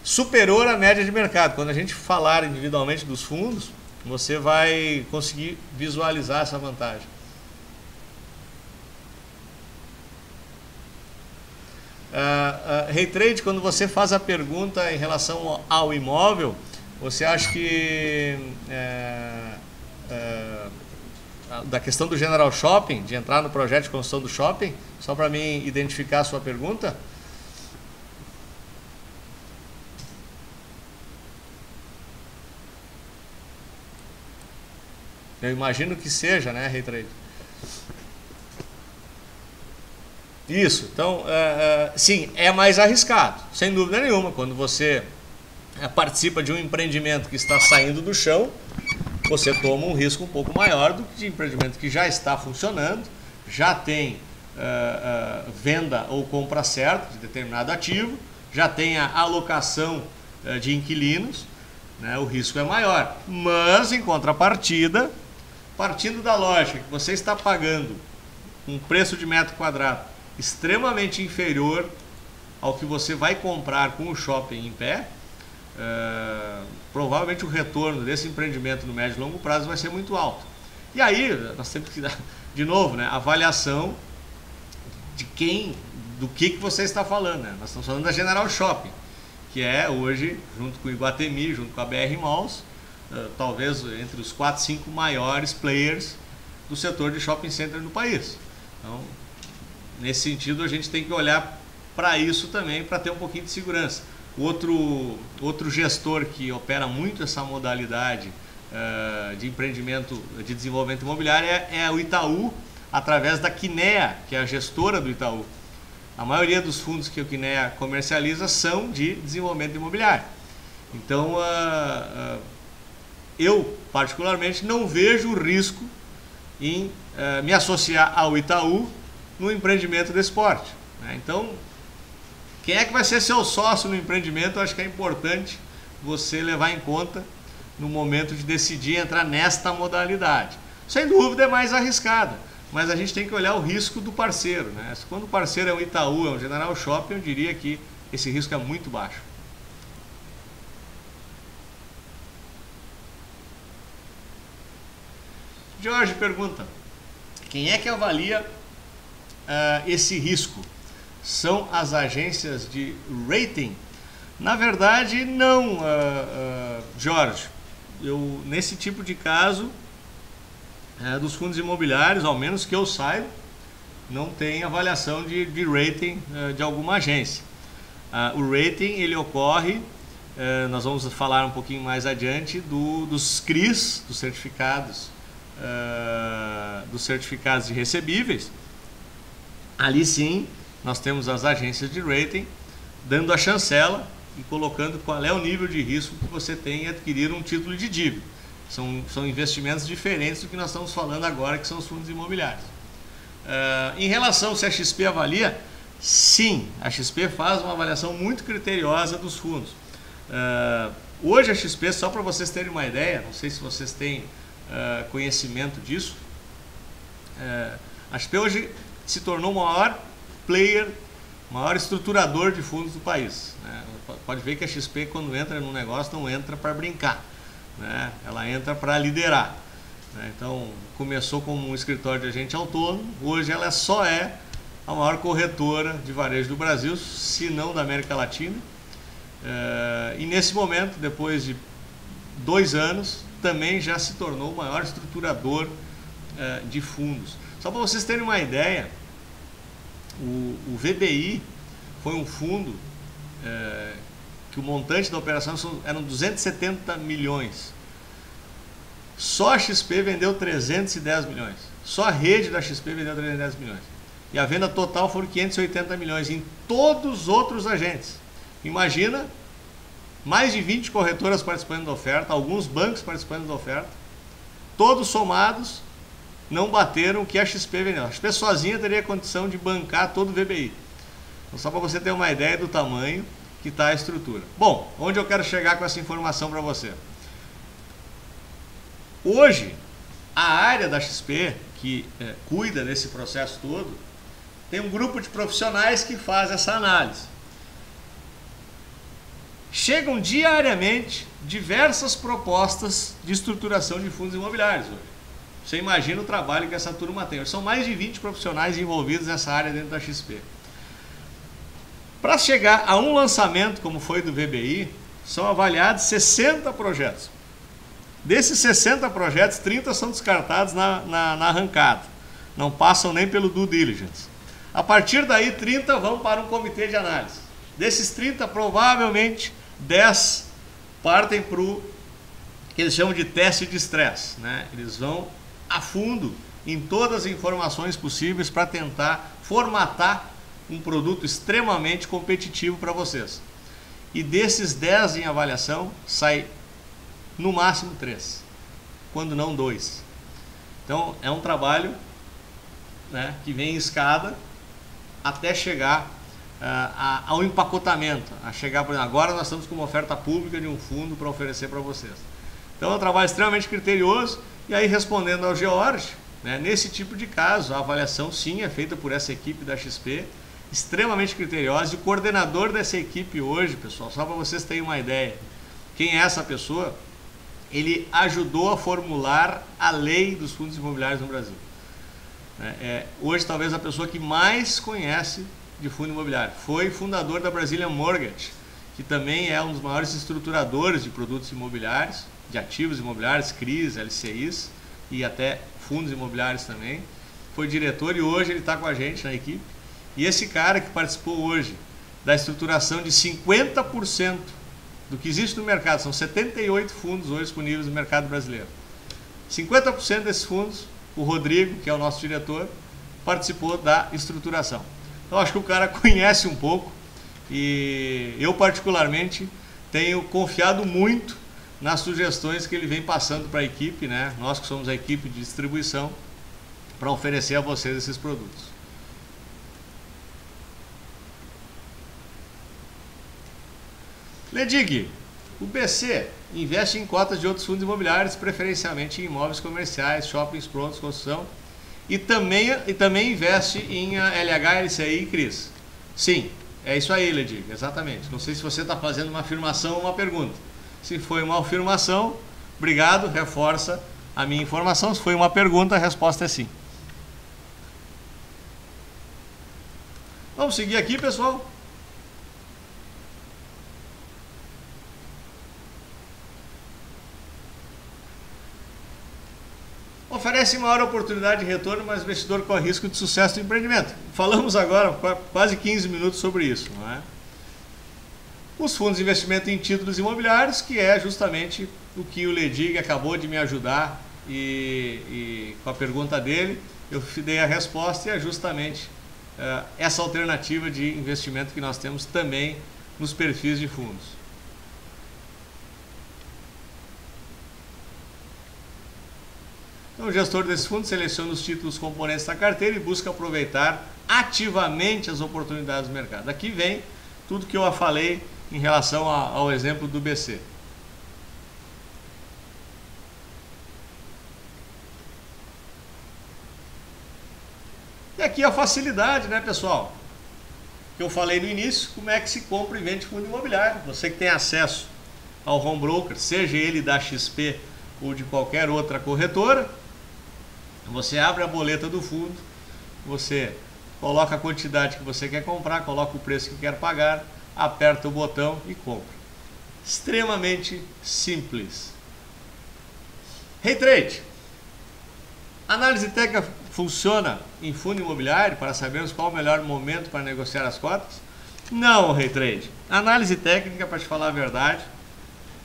superior à média de mercado. Quando a gente falar individualmente dos fundos, você vai conseguir visualizar essa vantagem. Raytrade, quando você faz a pergunta em relação ao imóvel, você acha que da questão do General Shopping, de entrar no projeto de construção do shopping, só para mim identificar a sua pergunta? Eu imagino que seja, né, Raytrade? Isso, então, sim, é mais arriscado, sem dúvida nenhuma. Quando você participa de um empreendimento que está saindo do chão, você toma um risco um pouco maior do que de empreendimento que já está funcionando, já tem venda ou compra certa de determinado ativo, já tem a alocação de inquilinos, né, o risco é maior. Mas, em contrapartida, partindo da lógica que você está pagando um preço de metro quadrado extremamente inferior ao que você vai comprar com o shopping em pé, provavelmente o retorno desse empreendimento no médio e longo prazo vai ser muito alto. E aí nós temos que dar, de novo, né, avaliação de do que você está falando, né? Nós estamos falando da General Shopping, que é hoje, junto com o Iguatemi, junto com a BR Malls, talvez entre os 4, 5 maiores players do setor de shopping center no país. Então, nesse sentido, a gente tem que olhar para isso também, para ter um pouquinho de segurança. Outro gestor que opera muito essa modalidade de empreendimento, de desenvolvimento imobiliário é o Itaú, através da Kinea, que é a gestora do Itaú. A maioria dos fundos que o Kinea comercializa são de desenvolvimento imobiliário. Então, eu, particularmente, não vejo risco em me associar ao Itaú no empreendimento desse porte, né? Então, quem é que vai ser seu sócio no empreendimento, eu acho que é importante você levar em conta no momento de decidir entrar nesta modalidade. Sem dúvida é mais arriscado, mas a gente tem que olhar o risco do parceiro, né? Quando o parceiro é um Itaú, é um General Shopping, eu diria que esse risco é muito baixo. Jorge pergunta: quem é que avalia esse risco? São as agências de rating? Na verdade, não, Jorge. Nesse tipo de caso, dos fundos imobiliários, ao menos que eu saiba, não tem avaliação de rating de alguma agência. O rating, ele ocorre, nós vamos falar um pouquinho mais adiante, dos CRIs, dos certificados de recebíveis. Ali sim, nós temos as agências de rating dando a chancela e colocando qual é o nível de risco que você tem em adquirir um título de dívida. São investimentos diferentes do que nós estamos falando agora, que são os fundos imobiliários. Em relação se a XP avalia, sim, a XP faz uma avaliação muito criteriosa dos fundos. Hoje a XP, só para vocês terem uma ideia, não sei se vocês têm conhecimento disso, a XP hoje se tornou o maior player, maior estruturador de fundos do país, né? Pode ver que a XP, quando entra no negócio, não entra para brincar, né? Ela entra para liderar, né? Então, começou como um escritório de agente autônomo, hoje ela só é a maior corretora de varejo do Brasil, se não da América Latina. E nesse momento, depois de 2 anos, também já se tornou o maior estruturador de fundos. Só para vocês terem uma ideia, o VBI foi um fundo que o montante da operação eram 270 milhões. Só a XP vendeu 310 milhões. Só a rede da XP vendeu 310 milhões. E a venda total foram 580 milhões em todos os outros agentes. Imagina, mais de 20 corretoras participando da oferta, alguns bancos participando da oferta, todos somados não bateram o que a XP vendeu. A XP sozinha teria condição de bancar todo o VBI. Então, só para você ter uma ideia do tamanho que está a estrutura. Bom, onde eu quero chegar com essa informação para você? Hoje, a área da XP, que cuida desse processo todo, tem um grupo de profissionais que faz essa análise. Chegam diariamente diversas propostas de estruturação de fundos imobiliários hoje. Você imagina o trabalho que essa turma tem. São mais de 20 profissionais envolvidos nessa área dentro da XP. Para chegar a um lançamento como foi do VBI, são avaliados 60 projetos. Desses 60 projetos, 30 são descartados na arrancada. Não passam nem pelo due diligence. A partir daí, 30 vão para um comitê de análise. Desses 30, provavelmente 10 partem para o que eles chamam de teste de estresse, né? Eles vão a fundo em todas as informações possíveis para tentar formatar um produto extremamente competitivo para vocês. E desses 10 em avaliação, sai no máximo 3, quando não 2. Então, é um trabalho, né, que vem em escada até chegar ao empacotamento, a chegar, por exemplo, agora nós estamos com uma oferta pública de um fundo para oferecer para vocês. Então é um trabalho extremamente criterioso. E aí, respondendo ao George, né, nesse tipo de caso, a avaliação sim é feita por essa equipe da XP, extremamente criteriosa, e o coordenador dessa equipe hoje, pessoal, só para vocês terem uma ideia, quem é essa pessoa? Ele ajudou a formular a lei dos fundos imobiliários no Brasil. Hoje, talvez a pessoa que mais conhece de fundo imobiliário. Foi fundador da Brazilian Mortgage, que também é um dos maiores estruturadores de produtos imobiliários, de ativos imobiliários, CRIs, LCIs e até fundos imobiliários também. Foi diretor e hoje ele está com a gente na equipe. E esse cara que participou hoje da estruturação de 50% do que existe no mercado, são 78 fundos hoje disponíveis no mercado brasileiro. 50% desses fundos, o Rodrigo, que é o nosso diretor, participou da estruturação. Então, acho que o cara conhece um pouco e eu, particularmente, tenho confiado muito nas sugestões que ele vem passando para a equipe, né? Nós que somos a equipe de distribuição, para oferecer a vocês esses produtos. Ledig, o BC investe em cotas de outros fundos imobiliários, preferencialmente em imóveis comerciais, shoppings prontos, construção, e também investe em LH, LCI e CRIs. Sim, é isso aí, Ledig, exatamente. Não sei se você está fazendo uma afirmação ou uma pergunta. Se foi uma afirmação, obrigado, reforça a minha informação. Se foi uma pergunta, a resposta é sim. Vamos seguir aqui, pessoal. Oferece maior oportunidade de retorno, mas o investidor corre risco de sucesso do empreendimento. Falamos agora quase 15 minutos sobre isso, não é? Os fundos de investimento em títulos imobiliários, que é justamente o que o Ledig acabou de me ajudar e com a pergunta dele, eu dei a resposta e é justamente essa alternativa de investimento que nós temos também nos perfis de fundos. Então, o gestor desse fundo seleciona os títulos componentes da carteira e busca aproveitar ativamente as oportunidades do mercado. Aqui vem tudo que eu falei em relação ao exemplo do BC. E aqui a facilidade, né, pessoal? Que eu falei no início, como é que se compra e vende fundo imobiliário. Você que tem acesso ao home broker, seja ele da XP ou de qualquer outra corretora, você abre a boleta do fundo, você coloca a quantidade que você quer comprar, coloca o preço que quer pagar, aperta o botão e compra. Extremamente simples. Hey Trade. Análise técnica funciona em fundo imobiliário para sabermos qual o melhor momento para negociar as cotas? Não, Hey Trade. Análise técnica, para te falar a verdade,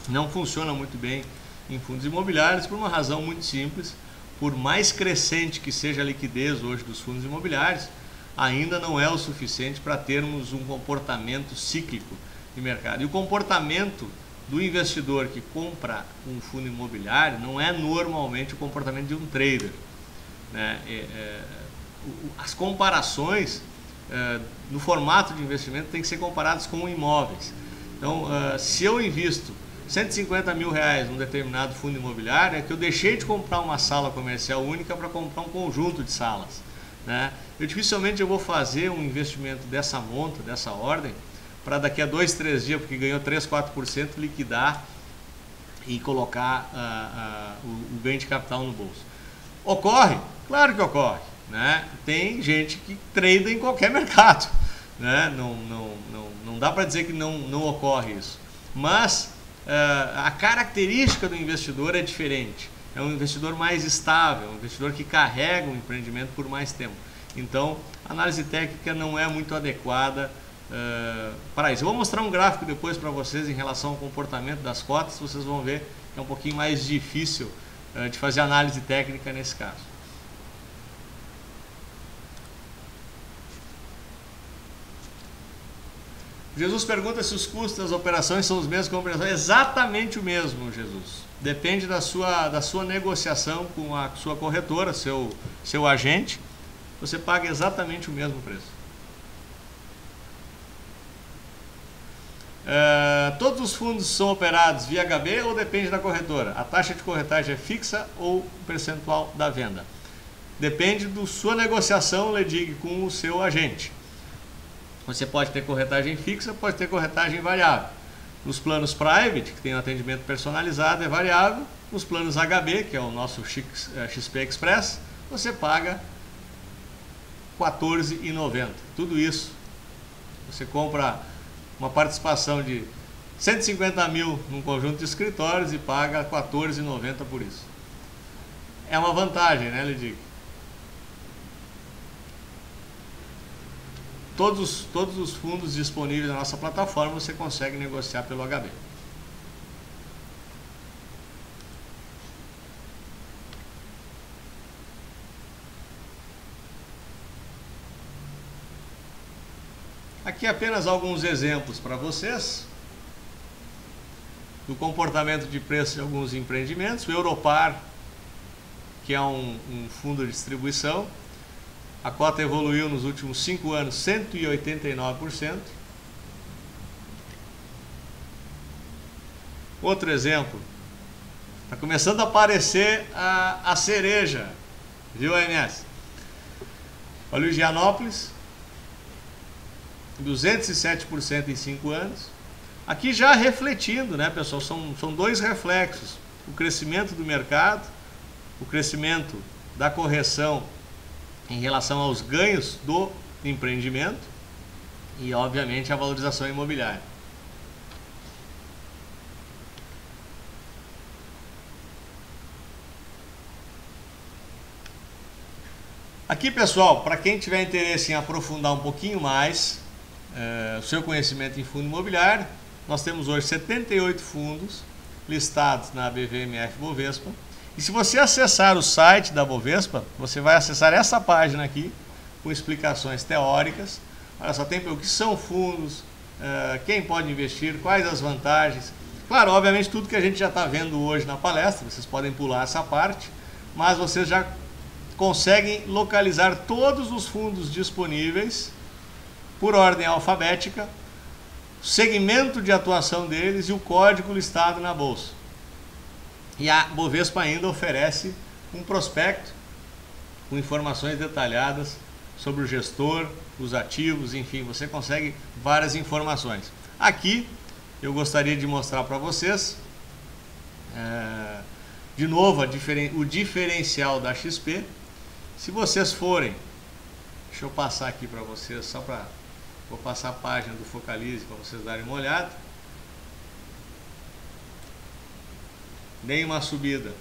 não funciona muito bem em fundos imobiliários por uma razão muito simples. Por mais crescente que seja a liquidez hoje dos fundos imobiliários, ainda não é o suficiente para termos um comportamento cíclico de mercado. E o comportamento do investidor que compra um fundo imobiliário não é normalmente o comportamento de um trader, né? As comparações no formato de investimento têm que ser comparadas com imóveis. Então, se eu invisto 150 mil reais num determinado fundo imobiliário, é que eu deixei de comprar uma sala comercial única para comprar um conjunto de salas, né? Eu dificilmente eu vou fazer um investimento dessa monta, dessa ordem, para daqui a 2, 3 dias, porque ganhou 3, 4%, liquidar e colocar o ganho de capital no bolso. Ocorre? Claro que ocorre, né? Tem gente que trada em qualquer mercado, né? Não dá para dizer que não ocorre isso. Mas a característica do investidor é diferente. É um investidor mais estável, um investidor que carrega um empreendimento por mais tempo. Então, a análise técnica não é muito adequada para isso. Eu vou mostrar um gráfico depois para vocês em relação ao comportamento das cotas. Vocês vão ver que é um pouquinho mais difícil de fazer análise técnica nesse caso. Jesus pergunta se os custos das operações são os mesmos que a operação. Exatamente o mesmo, Jesus. Depende da sua negociação com a sua corretora, seu agente. Você paga exatamente o mesmo preço. Todos os fundos são operados via HB ou depende da corretora? A taxa de corretagem é fixa ou percentual da venda? Depende da sua negociação, Ledig, com o seu agente. Você pode ter corretagem fixa, pode ter corretagem variável. Nos planos private, que tem um atendimento personalizado, é variável. Nos planos HB, que é o nosso XP Express, você paga R$ 14,90. Tudo isso. Você compra uma participação de 150 mil num conjunto de escritórios e paga R$ 14,90 por isso. É uma vantagem, né, Ledig? Todos os fundos disponíveis na nossa plataforma você consegue negociar pelo HB. Aqui apenas alguns exemplos para vocês do comportamento de preço de alguns empreendimentos. O Europar, que é um fundo de distribuição, a cota evoluiu nos últimos 5 anos 189%. Outro exemplo, está começando a aparecer a cereja, viu, MS? Olha o Higienópolis, 207% em 5 anos. Aqui já refletindo, né, pessoal, são dois reflexos: o crescimento do mercado, o crescimento da correção em relação aos ganhos do empreendimento e, obviamente, a valorização imobiliária. Aqui, pessoal, para quem tiver interesse em aprofundar um pouquinho mais o seu conhecimento em fundo imobiliário, nós temos hoje 78 fundos listados na BVMF Bovespa. E se você acessar o site da Bovespa, você vai acessar essa página aqui, com explicações teóricas. Olha só, tem o que são fundos, quem pode investir, quais as vantagens. Claro, obviamente tudo que a gente já está vendo hoje na palestra, vocês podem pular essa parte, mas vocês já conseguem localizar todos os fundos disponíveis por ordem alfabética, segmento de atuação deles e o código listado na bolsa. E a Bovespa ainda oferece um prospecto com informações detalhadas sobre o gestor, os ativos, enfim, você consegue várias informações. Aqui eu gostaria de mostrar para vocês, de novo, o diferencial da XP. Se vocês forem, deixa eu passar aqui para vocês, vou passar a página do Focalize para vocês darem uma olhada. Deem uma subida.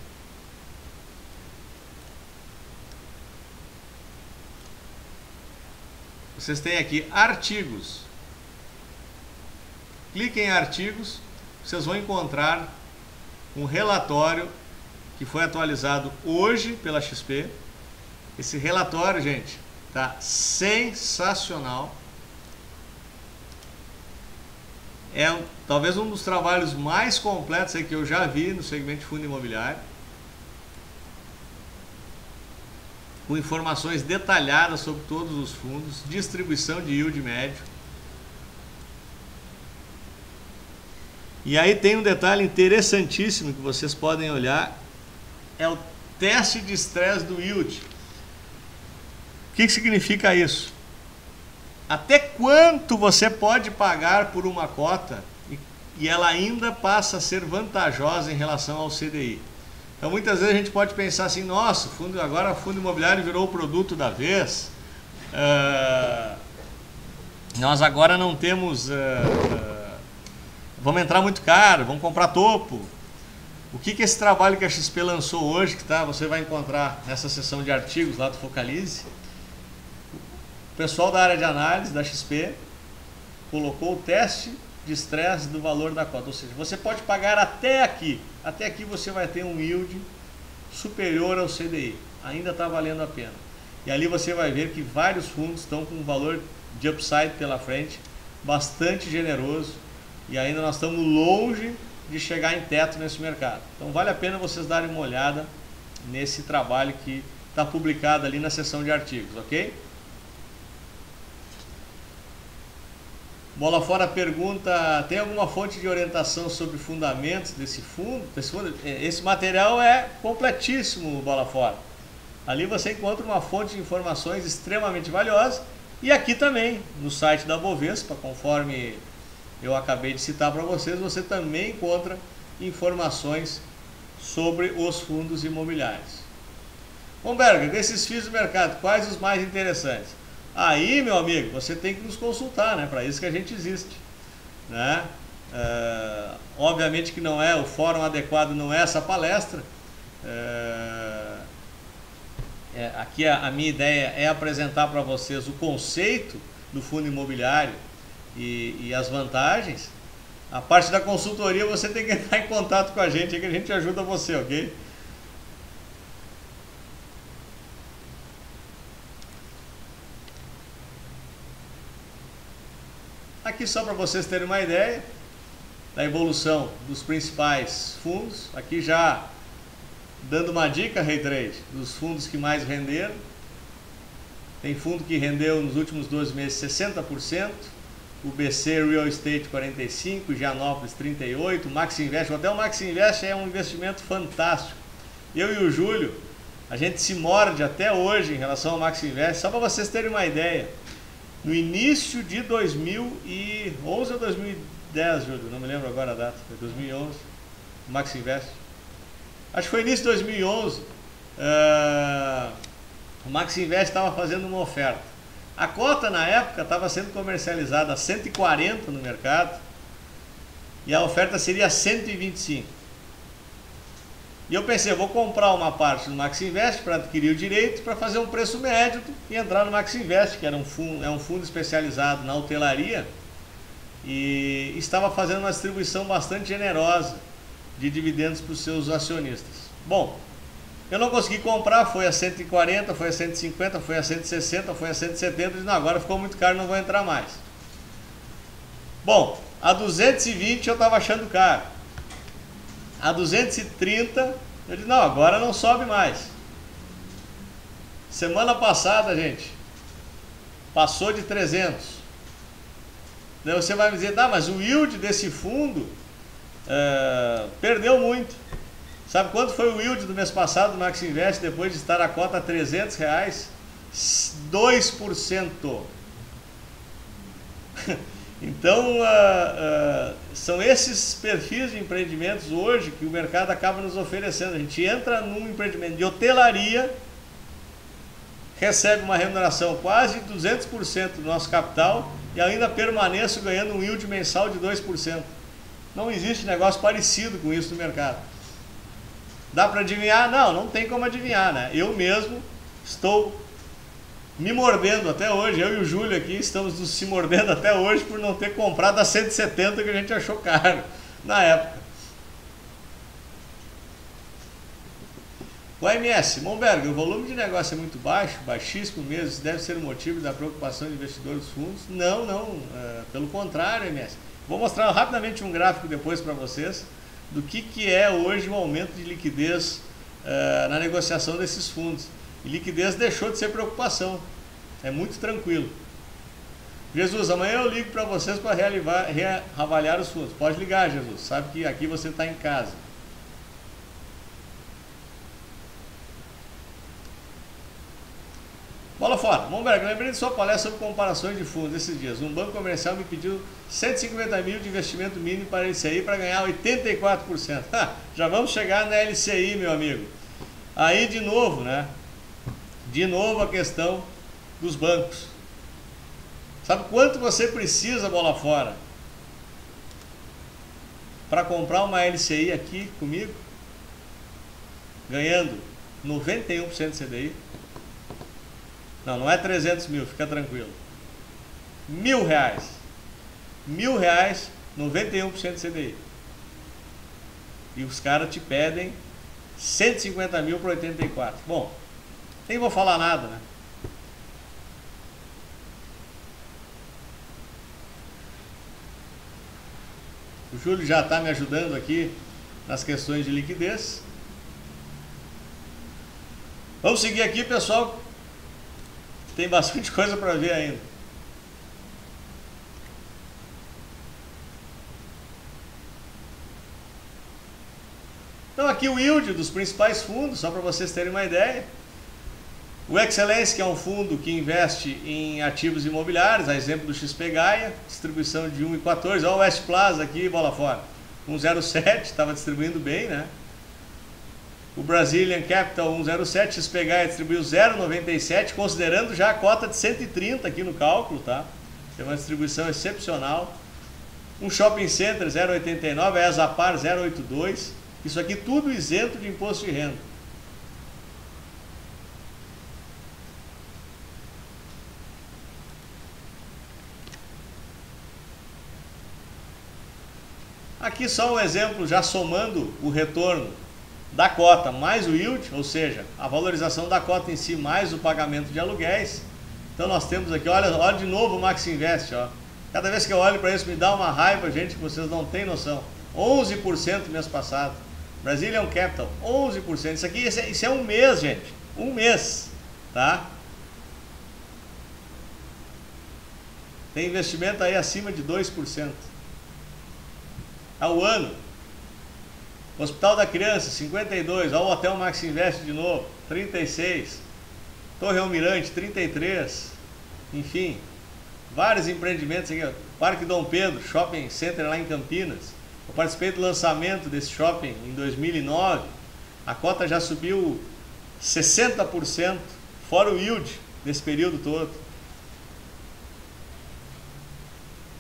Vocês têm aqui artigos. Cliquem em artigos, vocês vão encontrar um relatório que foi atualizado hoje pela XP. Esse relatório, gente, tá sensacional. É talvez um dos trabalhos mais completos aí que eu já vi no segmento de fundo imobiliário, com informações detalhadas sobre todos os fundos, distribuição de yield médio. E aí tem um detalhe interessantíssimo que vocês podem olhar, é o teste de estresse do yield. O que significa isso? Até quanto você pode pagar por uma cota e ela ainda passa a ser vantajosa em relação ao CDI. Então muitas vezes a gente pode pensar assim, nossa, agora o fundo imobiliário virou o produto da vez, nós agora não temos, vamos entrar muito caro, vamos comprar topo. O que esse trabalho que a XP lançou hoje, você vai encontrar nessa seção de artigos lá do Focalize, o pessoal da área de análise da XP colocou o teste de estresse do valor da cota, ou seja, você pode pagar até aqui você vai ter um yield superior ao CDI, ainda está valendo a pena. E ali você vai ver que vários fundos estão com um valor de upside pela frente, bastante generoso, e ainda nós estamos longe de chegar em teto nesse mercado. Então vale a pena vocês darem uma olhada nesse trabalho que está publicado ali na seção de artigos, ok? Bola Fora pergunta, tem alguma fonte de orientação sobre fundamentos desse fundo? Esse material é completíssimo, Bola Fora. Ali você encontra uma fonte de informações extremamente valiosa. E aqui também, no site da Bovespa, conforme eu acabei de citar para vocês, você também encontra informações sobre os fundos imobiliários. Humberger, desses FIIs do mercado, quais os mais interessantes? Aí, meu amigo, você tem que nos consultar, né? Para isso que a gente existe, né? Obviamente que não é o fórum adequado, não é essa palestra. Aqui a minha ideia é apresentar para vocês o conceito do fundo imobiliário e as vantagens. A parte da consultoria você tem que entrar em contato com a gente, que a gente ajuda você, ok? Aqui só para vocês terem uma ideia da evolução dos principais fundos. Aqui já dando uma dica, Rei Trade, dos fundos que mais renderam. Tem fundo que rendeu nos últimos 12 meses 60%, o BC Real Estate 45%, o Gianópolis 38%, o Max Invest, até o Max Invest é um investimento fantástico. Eu e o Júlio, a gente se morde até hoje em relação ao Max Invest, só para vocês terem uma ideia. No início de 2011 ou 2010, Júlio, não me lembro agora a data, foi 2011, o Max Invest. Acho que foi início de 2011, o Max Invest estava fazendo uma oferta. A cota na época estava sendo comercializada a 140 no mercado e a oferta seria 125. E eu pensei, eu vou comprar uma parte do Max Invest para adquirir o direito para fazer um preço médio e entrar no Max Invest, que era um fundo especializado na hotelaria e estava fazendo uma distribuição bastante generosa de dividendos para os seus acionistas. Bom, eu não consegui comprar, foi a 140, foi a 150, foi a 160, foi a 170, eu disse, não, agora ficou muito caro, não vou entrar mais. Bom, a 220 eu estava achando caro. A 230, eu disse, não, agora não sobe mais. Semana passada, gente, passou de 300. Daí você vai me dizer, tá, mas o yield desse fundo perdeu muito. Sabe quanto foi o yield do mês passado do Max Invest depois de estar a cota a R$300? 2%. Então, são esses perfis de empreendimentos hoje que o mercado acaba nos oferecendo. A gente entra num empreendimento de hotelaria, recebe uma remuneração quase 200% do nosso capital e ainda permaneço ganhando um yield mensal de 2%. Não existe negócio parecido com isso no mercado. Dá para adivinhar? Não, não tem como adivinhar, né? Eu mesmo estou me mordendo até hoje, eu e o Júlio aqui estamos se mordendo até hoje por não ter comprado a 170 que a gente achou caro na época. O AMS, Momberg, o volume de negócio é muito baixo, baixíssimo mesmo, isso deve ser o motivo da preocupação de investidores dos fundos? Não, pelo contrário, AMS. Vou mostrar rapidamente um gráfico depois para vocês do que é hoje o aumento de liquidez na negociação desses fundos. E liquidez deixou de ser preocupação. É muito tranquilo. Jesus, amanhã eu ligo para vocês para reavaliar os fundos. Pode ligar, Jesus. Sabe que aqui você está em casa. Bola fora. Momberg, lembrei de sua palestra sobre comparações de fundos esses dias. Um banco comercial me pediu 150 mil de investimento mínimo para LCI para ganhar 84%. Já vamos chegar na LCI, meu amigo. Aí de novo, né? De novo a questão dos bancos. Sabe quanto você precisa, bola fora, para comprar uma LCI aqui comigo? Ganhando 91% de CDI. Não, não é 300 mil, fica tranquilo. R$1.000. R$1.000, 91% de CDI. E os caras te pedem 150 mil para 84. Bom, nem vou falar nada, né? O Júlio já está me ajudando aqui nas questões de liquidez. Vamos seguir aqui, pessoal. Tem bastante coisa para ver ainda. Então aqui o yield dos principais fundos, só para vocês terem uma ideia. O Excellence, que é um fundo que investe em ativos imobiliários, a exemplo do XP Gaia, distribuição de 1,14. Olha o West Plaza aqui, bola fora. 1,07, estava distribuindo bem, né? O Brazilian Capital 1,07, XP Gaia distribuiu 0,97, considerando já a cota de 130 aqui no cálculo, tá? Tem uma distribuição excepcional. Um Shopping Center 0,89, a Exapar 0,82. Isso aqui tudo isento de imposto de renda. Aqui só um exemplo, já somando o retorno da cota mais o yield, ou seja, a valorização da cota em si mais o pagamento de aluguéis. Então nós temos aqui, olha de novo o Max Invest, ó. Cada vez que eu olho para isso me dá uma raiva, gente, que vocês não têm noção. 11% mês passado. Brazilian Capital, 11%. Isso aqui, isso é um mês, gente. Um mês, tá? Tem investimento aí acima de 2%. Ao ano. Hospital da Criança, 52. Olha o Hotel Max Invest de novo, 36. Torre Almirante, 33. Enfim, vários empreendimentos aqui. Parque Dom Pedro, Shopping Center lá em Campinas. Eu participei do lançamento desse shopping em 2009. A cota já subiu 60%, fora o yield desse período todo.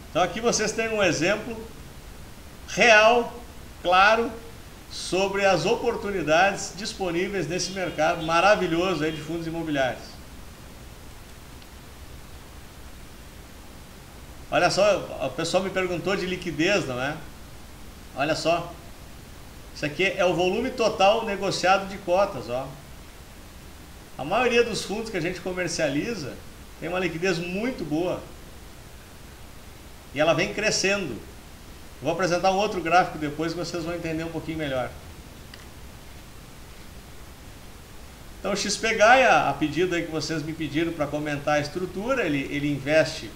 Então aqui vocês têm um exemplo real, claro, sobre as oportunidades disponíveis nesse mercado maravilhoso aí de fundos imobiliários. Olha só, o pessoal me perguntou de liquidez, não é? Olha só, isso aqui é o volume total negociado de cotas, ó. A maioria dos fundos que a gente comercializa tem uma liquidez muito boa e ela vem crescendo. Vou apresentar um outro gráfico depois que vocês vão entender um pouquinho melhor. Então o XP Gaia, a pedido aí que vocês me pediram para comentar a estrutura, ele investe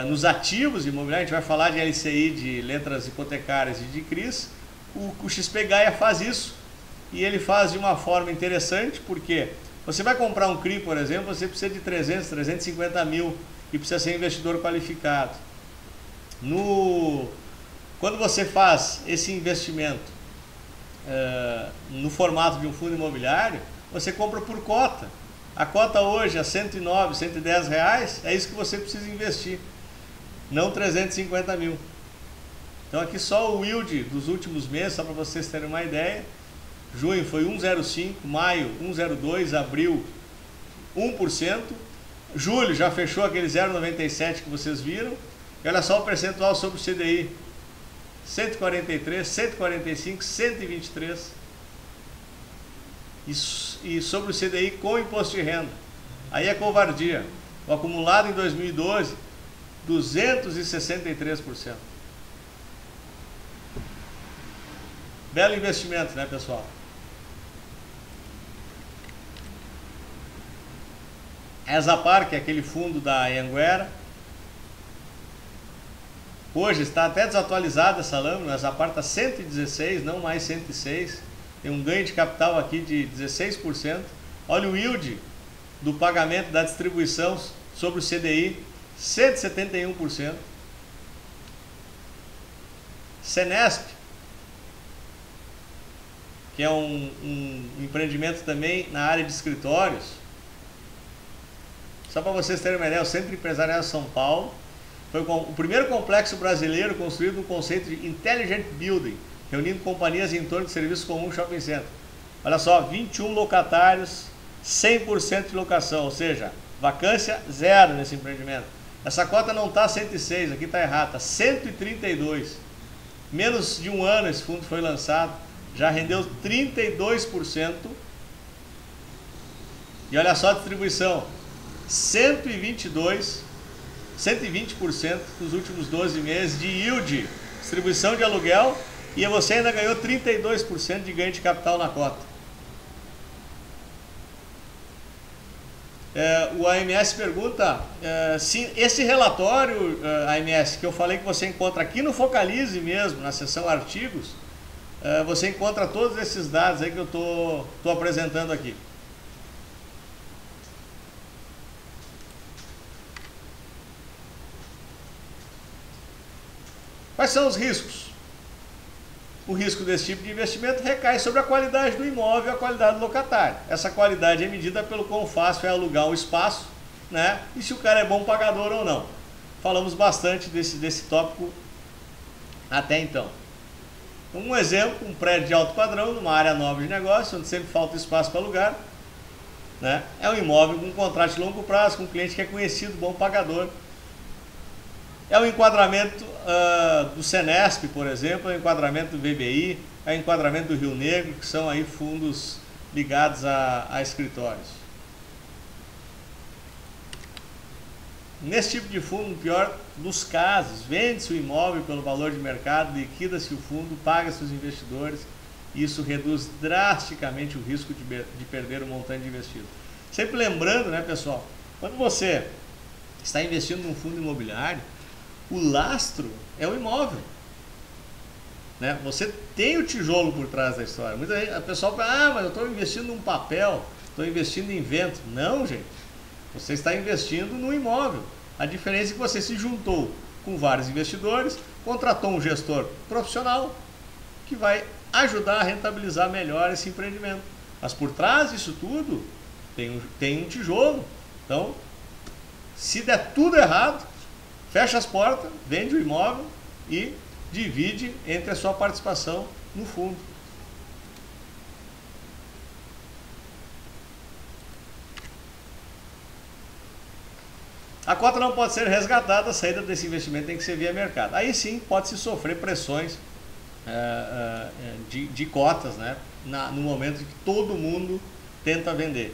nos ativos imobiliários. A gente vai falar de LCI, de letras hipotecárias e de CRIs. O XP Gaia faz isso e ele faz de uma forma interessante, porque você vai comprar um CRI, por exemplo, você precisa de 300, 350 mil e precisa ser investidor qualificado. Quando você faz esse investimento no formato de um fundo imobiliário, você compra por cota. A cota hoje é 109, 110 reais, é isso que você precisa investir, não 350 mil. Então aqui só o yield dos últimos meses, só para vocês terem uma ideia. Junho foi 1,05, maio 1,02, abril 1%, julho já fechou aquele 0,97 que vocês viram. E olha só o percentual sobre o CDI, 143, 145, 123. E sobre o CDI com imposto de renda. Aí é covardia. O acumulado em 2012, 263%. Belo investimento, né, pessoal? A Exapar, que é aquele fundo da Anhanguera, Hoje está até desatualizada essa lâmina, a Zapar está 116, não mais 106. Tem um ganho de capital aqui de 16%. Olha o yield do pagamento da distribuição sobre o CDI, 171%. Senesp, que é um empreendimento também na área de escritórios. Só para vocês terem uma ideia, o Centro Empresarial São Paulo foi o primeiro complexo brasileiro construído no conceito de Intelligent Building, reunindo companhias em torno de serviços comuns shopping center. Olha só, 21 locatários, 100% de locação, ou seja, vacância zero nesse empreendimento. Essa cota não está 106, aqui está errada, está 132. Menos de um ano esse fundo foi lançado, já rendeu 32%. E olha só a distribuição, 120% nos últimos 12 meses de yield, distribuição de aluguel, e você ainda ganhou 32% de ganho de capital na cota. O AMS pergunta se esse relatório, AMS, que eu falei que você encontra aqui no Focalize mesmo, na seção artigos, você encontra todos esses dados aí que eu estou apresentando aqui. Quais são os riscos? O risco desse tipo de investimento recai sobre a qualidade do imóvel e a qualidade do locatário. Essa qualidade é medida pelo quão fácil é alugar o espaço, né? E se o cara é bom pagador ou não. Falamos bastante desse tópico até então. Um exemplo, um prédio de alto padrão, numa área nova de negócio, onde sempre falta espaço para alugar, né? É um imóvel com um contrato de longo prazo, com um cliente que é conhecido, bom pagador. É o enquadramento do Senesp, por exemplo, é o enquadramento do VBI, é o enquadramento do Rio Negro, que são aí fundos ligados a escritórios. Nesse tipo de fundo, no pior dos casos, vende-se o imóvel pelo valor de mercado, liquida-se o fundo, paga-se os investidores, e isso reduz drasticamente o risco de perder o montante investido. Sempre lembrando, né, pessoal, quando você está investindo num fundo imobiliário, o lastro é o imóvel, né? Você tem o tijolo por trás da história. Muita gente, a pessoa fala, mas eu estou investindo num papel, estou investindo em vento. Não, gente, você está investindo no imóvel. A diferença é que você se juntou com vários investidores, contratou um gestor profissional que vai ajudar a rentabilizar melhor esse empreendimento. Mas por trás disso tudo tem um tijolo. Então, se der tudo errado, fecha as portas, vende o imóvel e divide entre a sua participação no fundo. A cota não pode ser resgatada, a saída desse investimento tem que ser via mercado. Aí sim pode-se sofrer pressões de cotas, né, no momento que todo mundo tenta vender.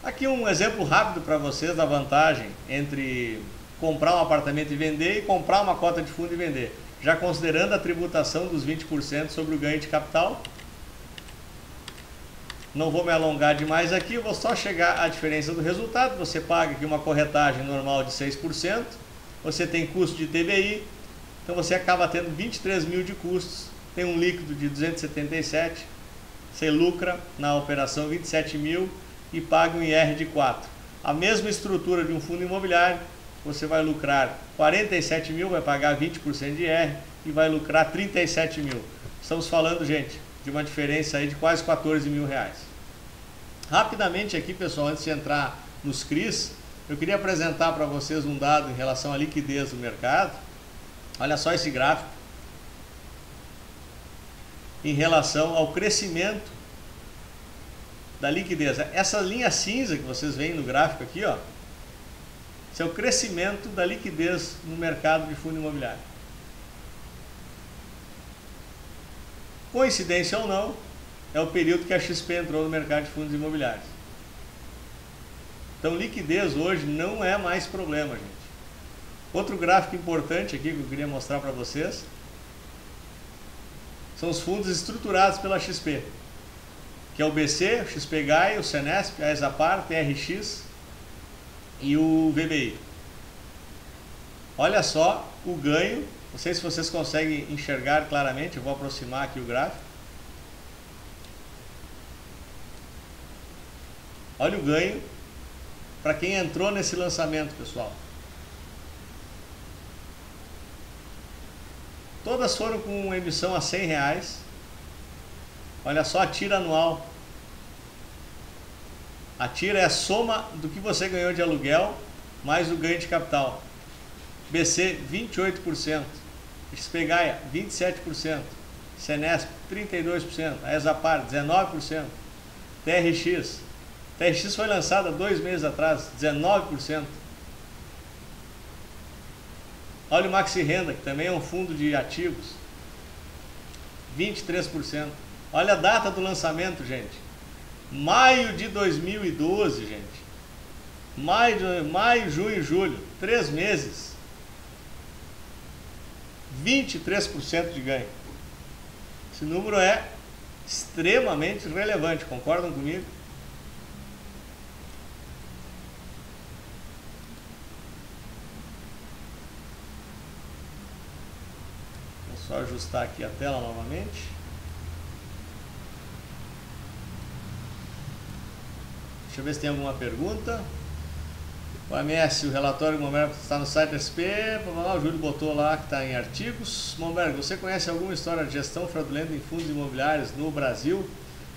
Aqui um exemplo rápido para vocês da vantagem entre comprar um apartamento e vender e comprar uma cota de fundo e vender. Já considerando a tributação dos 20% sobre o ganho de capital. Não vou me alongar demais aqui, vou só chegar à diferença do resultado. Você paga aqui uma corretagem normal de 6%, você tem custo de TBI, então você acaba tendo 23 mil de custos, tem um líquido de 277, você lucra na operação 27 mil, e paga um IR de 4. A mesma estrutura de um fundo imobiliário, você vai lucrar 47 mil, vai pagar 20% de IR e vai lucrar 37 mil. Estamos falando, gente, de uma diferença aí de quase 14 mil reais. Rapidamente aqui, pessoal, antes de entrar nos CRIs, eu queria apresentar para vocês um dado em relação à liquidez do mercado. Olha só esse gráfico. Em relação ao crescimento da liquidez. Essa linha cinza que vocês veem no gráfico aqui, ó, esse é o crescimento da liquidez no mercado de fundo imobiliário. Coincidência ou não, é o período que a XP entrou no mercado de fundos imobiliários. Então, liquidez hoje não é mais problema, gente. Outro gráfico importante aqui que eu queria mostrar para vocês são os fundos estruturados pela XP, que é o BC, o XPGAI, o Senesp, a Zapar, TRX e o VBI. Olha só o ganho, não sei se vocês conseguem enxergar claramente, eu vou aproximar aqui o gráfico. Olha o ganho para quem entrou nesse lançamento, pessoal. Todas foram com emissão a R$100. Olha só a tira anual. A tira é a soma do que você ganhou de aluguel mais o ganho de capital. BC 28%, XP Gaia 27%, Senesp 32%, a Exapar 19%, TRX foi lançada 2 meses atrás, 19%. Olha o Maxi Renda, que também é um fundo de ativos, 23%. Olha a data do lançamento, gente. Maio de 2012, gente. Maio, junho, julho, 3 meses. 23% de ganho. Esse número é extremamente relevante, concordam comigo? Vou só ajustar aqui a tela novamente. Deixa eu ver se tem alguma pergunta. O MS, o relatório do Momberg está no site SP, o Júlio botou lá que está em artigos. Momberg, você conhece alguma história de gestão fraudulenta em fundos imobiliários no Brasil?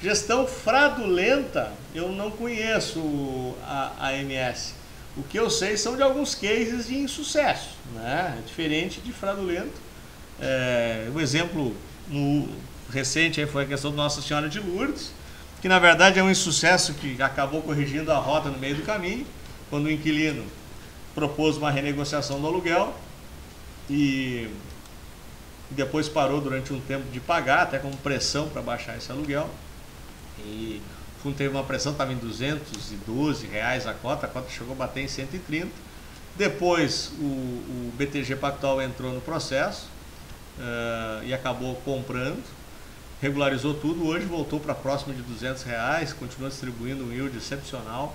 Gestão fraudulenta, eu não conheço a MS. O que eu sei são de alguns cases de insucesso, né? É diferente de fraudulento. Um exemplo recente aí foi a questão de Nossa Senhora de Lourdes, que na verdade é um insucesso que acabou corrigindo a rota no meio do caminho, quando o inquilino propôs uma renegociação do aluguel e depois parou durante um tempo de pagar, até como pressão para baixar esse aluguel. E o fundo teve uma pressão, estava em R$212 a cota chegou a bater em 130. Depois o BTG Pactual entrou no processo e acabou comprando, regularizou tudo, hoje voltou para próximo de R$200, continua distribuindo um yield excepcional.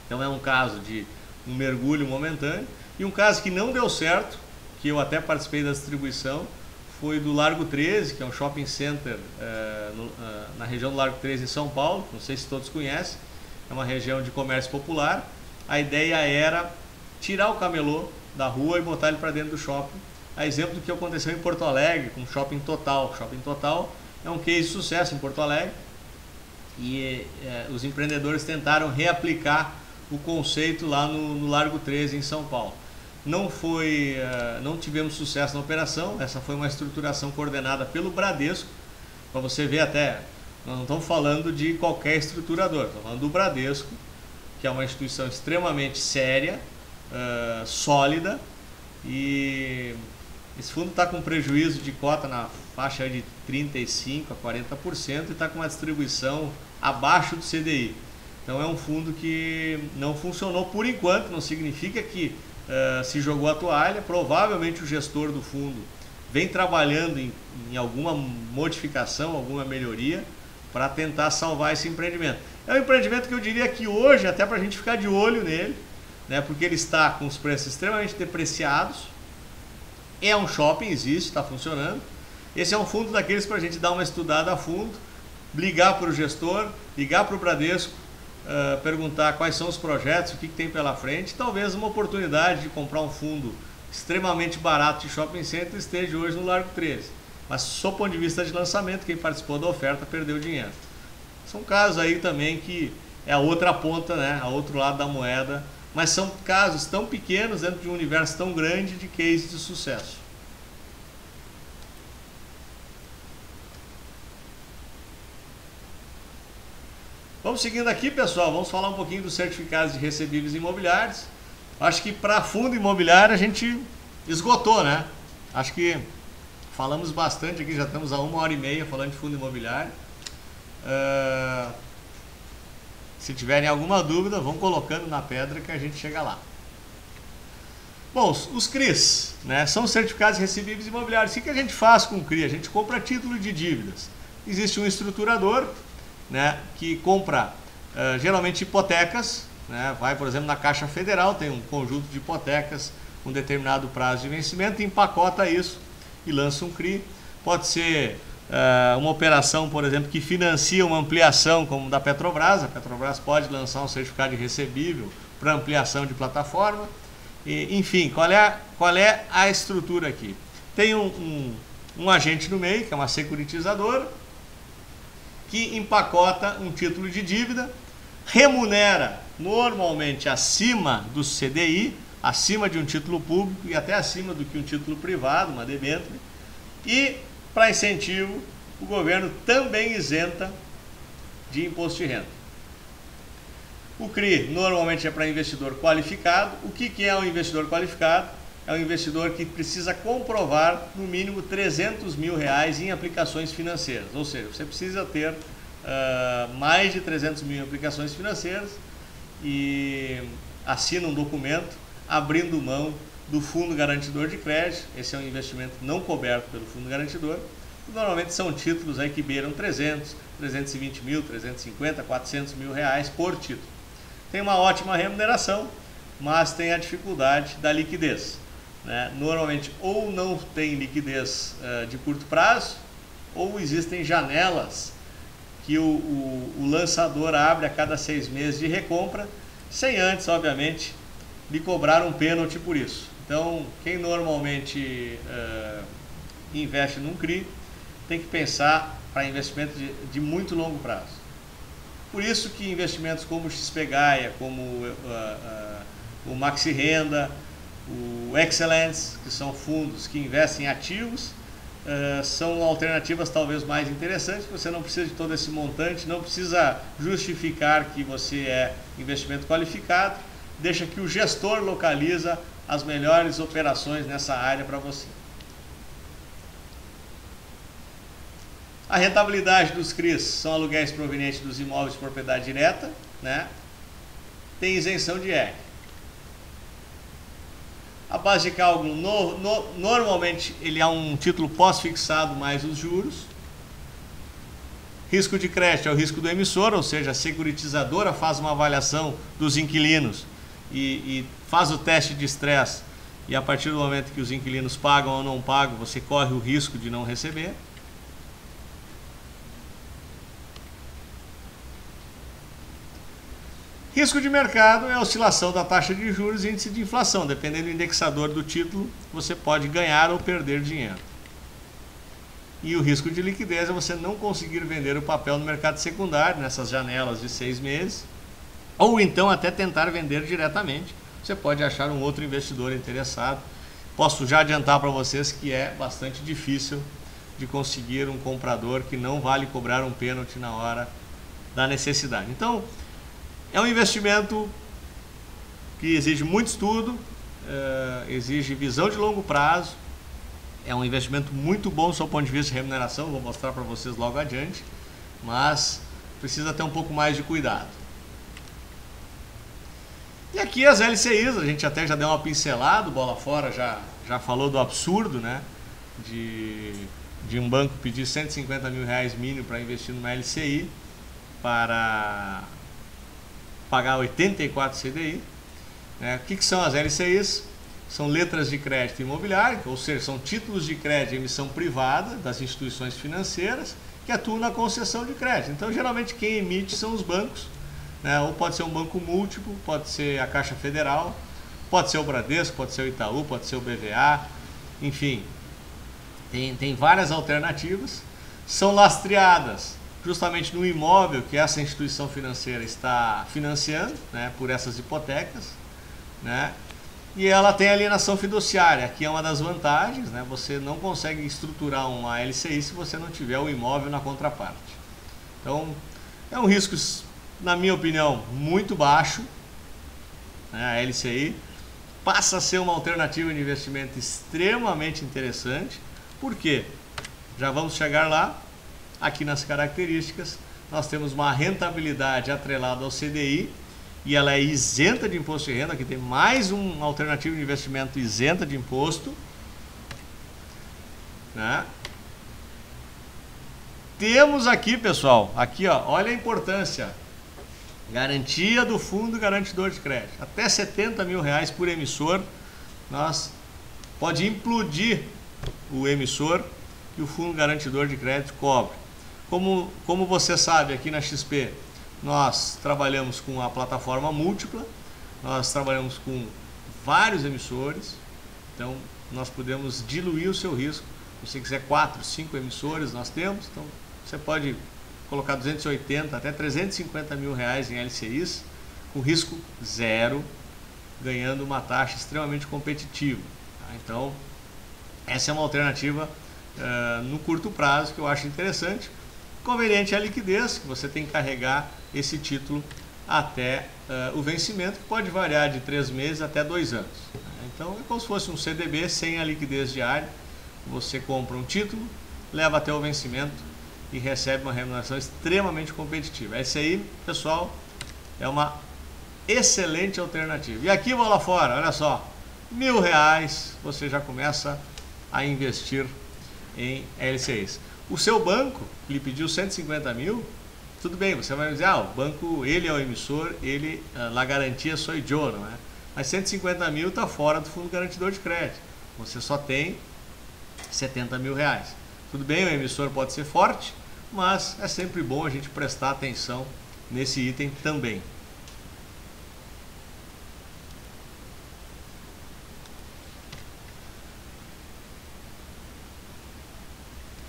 Então é um caso de um mergulho momentâneo. E um caso que não deu certo, que eu até participei da distribuição, foi do Largo 13, que é um shopping center na região do Largo 13 em São Paulo. Não sei se todos conhecem, é uma região de comércio popular. A ideia era tirar o camelô da rua e botar ele para dentro do shopping. A exemplo do que aconteceu em Porto Alegre com o Shopping Total. O Shopping Total é um case de sucesso em Porto Alegre e os empreendedores tentaram reaplicar o conceito lá no Largo 13 em São Paulo. Não tivemos sucesso na operação. Essa foi uma estruturação coordenada pelo Bradesco. Para você ver, até nós não estamos falando de qualquer estruturador, estamos falando do Bradesco, que é uma instituição extremamente séria, sólida, e esse fundo está com prejuízo de cota na faixa de 35% a 40% e está com uma distribuição abaixo do CDI. Então é um fundo que não funcionou por enquanto, não significa que se jogou a toalha. Provavelmente o gestor do fundo vem trabalhando em alguma modificação, alguma melhoria para tentar salvar esse empreendimento. É um empreendimento que eu diria que hoje, até para a gente ficar de olho nele, né, porque ele está com os preços extremamente depreciados. É um shopping, existe, está funcionando. Esse é um fundo daqueles para a gente dar uma estudada a fundo, ligar para o gestor, ligar para o Bradesco, perguntar quais são os projetos, o que tem pela frente. Talvez uma oportunidade de comprar um fundo extremamente barato de shopping center esteja hoje no Largo 13. Mas, sob o ponto de vista de lançamento, quem participou da oferta perdeu dinheiro. São casos aí também que é a outra ponta, né, a outro lado da moeda, mas são casos tão pequenos dentro de um universo tão grande de cases de sucesso. Vamos seguindo aqui, pessoal, vamos falar um pouquinho dos certificados de recebíveis imobiliários. Acho que para fundo imobiliário a gente esgotou, né? Acho que falamos bastante aqui, já estamos a 1h30 falando de fundo imobiliário. Se tiverem alguma dúvida, vão colocando na pedra que a gente chega lá. Bom, os CRIs, né, são certificados de recebíveis imobiliários. O que a gente faz com o CRI? A gente compra título de dívidas. Existe um estruturador, né, que compra geralmente hipotecas, né, vai, por exemplo, na Caixa Federal, tem um conjunto de hipotecas um determinado prazo de vencimento, empacota isso e lança um CRI. Pode ser uma operação, por exemplo, que financia uma ampliação como da Petrobras. A Petrobras pode lançar um certificado de recebível para ampliação de plataforma. E, enfim, qual é a estrutura aqui? Tem um agente no meio, que é uma securitizadora, que empacota um título de dívida, remunera normalmente acima do CDI, acima de um título público e até acima do que um título privado, uma debênture, e para incentivo o governo também isenta de imposto de renda. O CRI normalmente é para investidor qualificado. O que é um investidor qualificado? É um investidor que precisa comprovar no mínimo R$300 mil em aplicações financeiras, ou seja, você precisa ter mais de 300 mil em aplicações financeiras e assina um documento abrindo mão do fundo garantidor de crédito. Esse é um investimento não coberto pelo fundo garantidor. Normalmente são títulos aí que beiram 300, 320 mil, 350, 400 mil reais por título. Tem uma ótima remuneração, mas tem a dificuldade da liquidez, né? Normalmente ou não tem liquidez de curto prazo, ou existem janelas que o lançador abre a cada 6 meses de recompra, sem antes, obviamente, lhe cobrar um pênalti por isso. Então, quem normalmente investe num CRI tem que pensar para investimento de muito longo prazo. Por isso que investimentos como o XP Gaia, como o Maxi Renda, o Excellence, que são fundos que investem em ativos, são alternativas talvez mais interessantes. Você não precisa de todo esse montante, não precisa justificar que você é investimento qualificado, deixa que o gestor localiza as melhores operações nessa área para você. A rentabilidade dos CRIs são aluguéis provenientes dos imóveis de propriedade direta, né? Tem isenção de IR. A base de cálculo, normalmente, ele é um título pós-fixado mais os juros. Risco de crédito é o risco do emissor, ou seja, a securitizadora faz uma avaliação dos inquilinos e faz o teste de estresse, e a partir do momento que os inquilinos pagam ou não pagam, você corre o risco de não receber. Risco de mercado é a oscilação da taxa de juros e índice de inflação. Dependendo do indexador do título, você pode ganhar ou perder dinheiro. E o risco de liquidez é você não conseguir vender o papel no mercado secundário, nessas janelas de 6 meses, ou então até tentar vender diretamente. Você pode achar um outro investidor interessado. Posso já adiantar para vocês que é bastante difícil de conseguir um comprador que não vale cobrar um pênalti na hora da necessidade. Então, é um investimento que exige muito estudo, exige visão de longo prazo. É um investimento muito bom do seu ponto de vista de remuneração, vou mostrar para vocês logo adiante, mas precisa ter um pouco mais de cuidado. E aqui as LCIs, a gente até já deu uma pincelada, o Bola Fora já falou do absurdo, né, de um banco pedir 150 mil reais mínimo para investir numa LCI para pagar 84 CDI. O que são as LCIs? São letras de crédito imobiliário, ou seja, são títulos de crédito de emissão privada das instituições financeiras que atuam na concessão de crédito. Então, geralmente, quem emite são os bancos, né? Ou pode ser um banco múltiplo, pode ser a Caixa Federal, pode ser o Bradesco, pode ser o Itaú, pode ser o BVA, enfim, tem várias alternativas. São lastreadas justamente no imóvel que essa instituição financeira está financiando, né, por essas hipotecas, né? E ela tem alienação fiduciária, que é uma das vantagens, né? Você não consegue estruturar uma LCI se você não tiver o imóvel na contraparte. Então, é um risco, na minha opinião, muito baixo, né? A LCI passa a ser uma alternativa de investimento extremamente interessante. Por quê? Já vamos chegar lá. Aqui nas características, nós temos uma rentabilidade atrelada ao CDI e ela é isenta de imposto de renda. Aqui tem mais uma alternativa de investimento isenta de imposto, né? Temos aqui, pessoal, aqui, ó, olha a importância. Garantia do fundo garantidor de crédito. Até 70 mil reais por emissor, pode implodir o emissor que o fundo garantidor de crédito cobre. Como você sabe, aqui na XP nós trabalhamos com a plataforma múltipla, nós trabalhamos com vários emissores, então nós podemos diluir o seu risco. Se você quiser 4, 5 emissores, nós temos, então você pode colocar 280 até 350 mil reais em LCIs, com risco zero, ganhando uma taxa extremamente competitiva. Tá? Então, essa é uma alternativa no curto prazo que eu acho interessante. Conveniente é a liquidez, que você tem que carregar esse título até o vencimento, que pode variar de 3 meses até 2 anos. Então, é como se fosse um CDB sem a liquidez diária. Você compra um título, leva até o vencimento e recebe uma remuneração extremamente competitiva. Essa aí, pessoal, é uma excelente alternativa. E aqui, bola fora, olha só, R$1.000 você já começa a investir em LCIs. O seu banco lhe pediu 150 mil, tudo bem, você vai dizer, o banco, ele é o emissor, ele, la garantia sou eu, não é? Mas 150 mil está fora do fundo garantidor de crédito. Você só tem 70 mil reais. Tudo bem, o emissor pode ser forte, mas é sempre bom a gente prestar atenção nesse item também.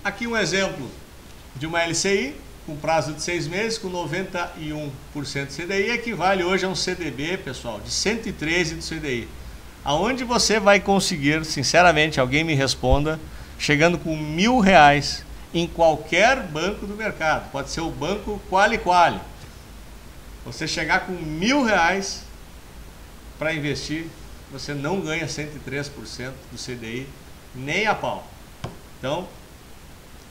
Aqui um exemplo de uma LCI com prazo de 6 meses, com 91% CDI, equivale hoje a um CDB, pessoal, de 113 do CDI. Aonde você vai conseguir, sinceramente, alguém me responda, chegando com R$1.000 em qualquer banco do mercado, pode ser o banco Quali, você chegar com R$1.000 para investir, você não ganha 103% do CDI, nem a pau. Então,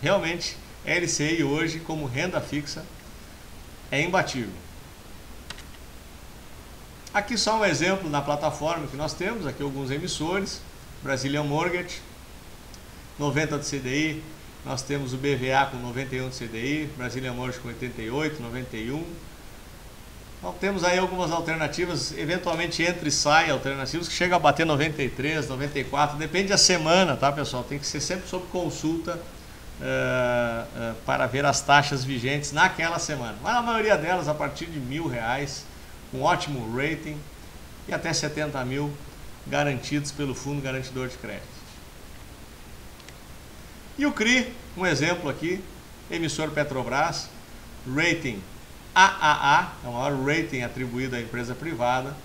realmente, LCI hoje, como renda fixa, é imbatível. Aqui só um exemplo na plataforma que nós temos, aqui alguns emissores, Brazilian Mortgage, 90 de CDI, nós temos o BVA com 91 de CDI, Brazilian Mortgage com 88, 91. Então temos aí algumas alternativas, eventualmente entra e sai alternativas, que chega a bater 93, 94, depende da semana, tá, pessoal? Tem que ser sempre sob consulta para ver as taxas vigentes naquela semana. Mas a maioria delas a partir de R$1.000, com ótimo rating e até 70 mil garantidos pelo Fundo Garantidor de Crédito. E o CRI, um exemplo aqui, emissor Petrobras, rating AAA, é o maior rating atribuído à empresa privada,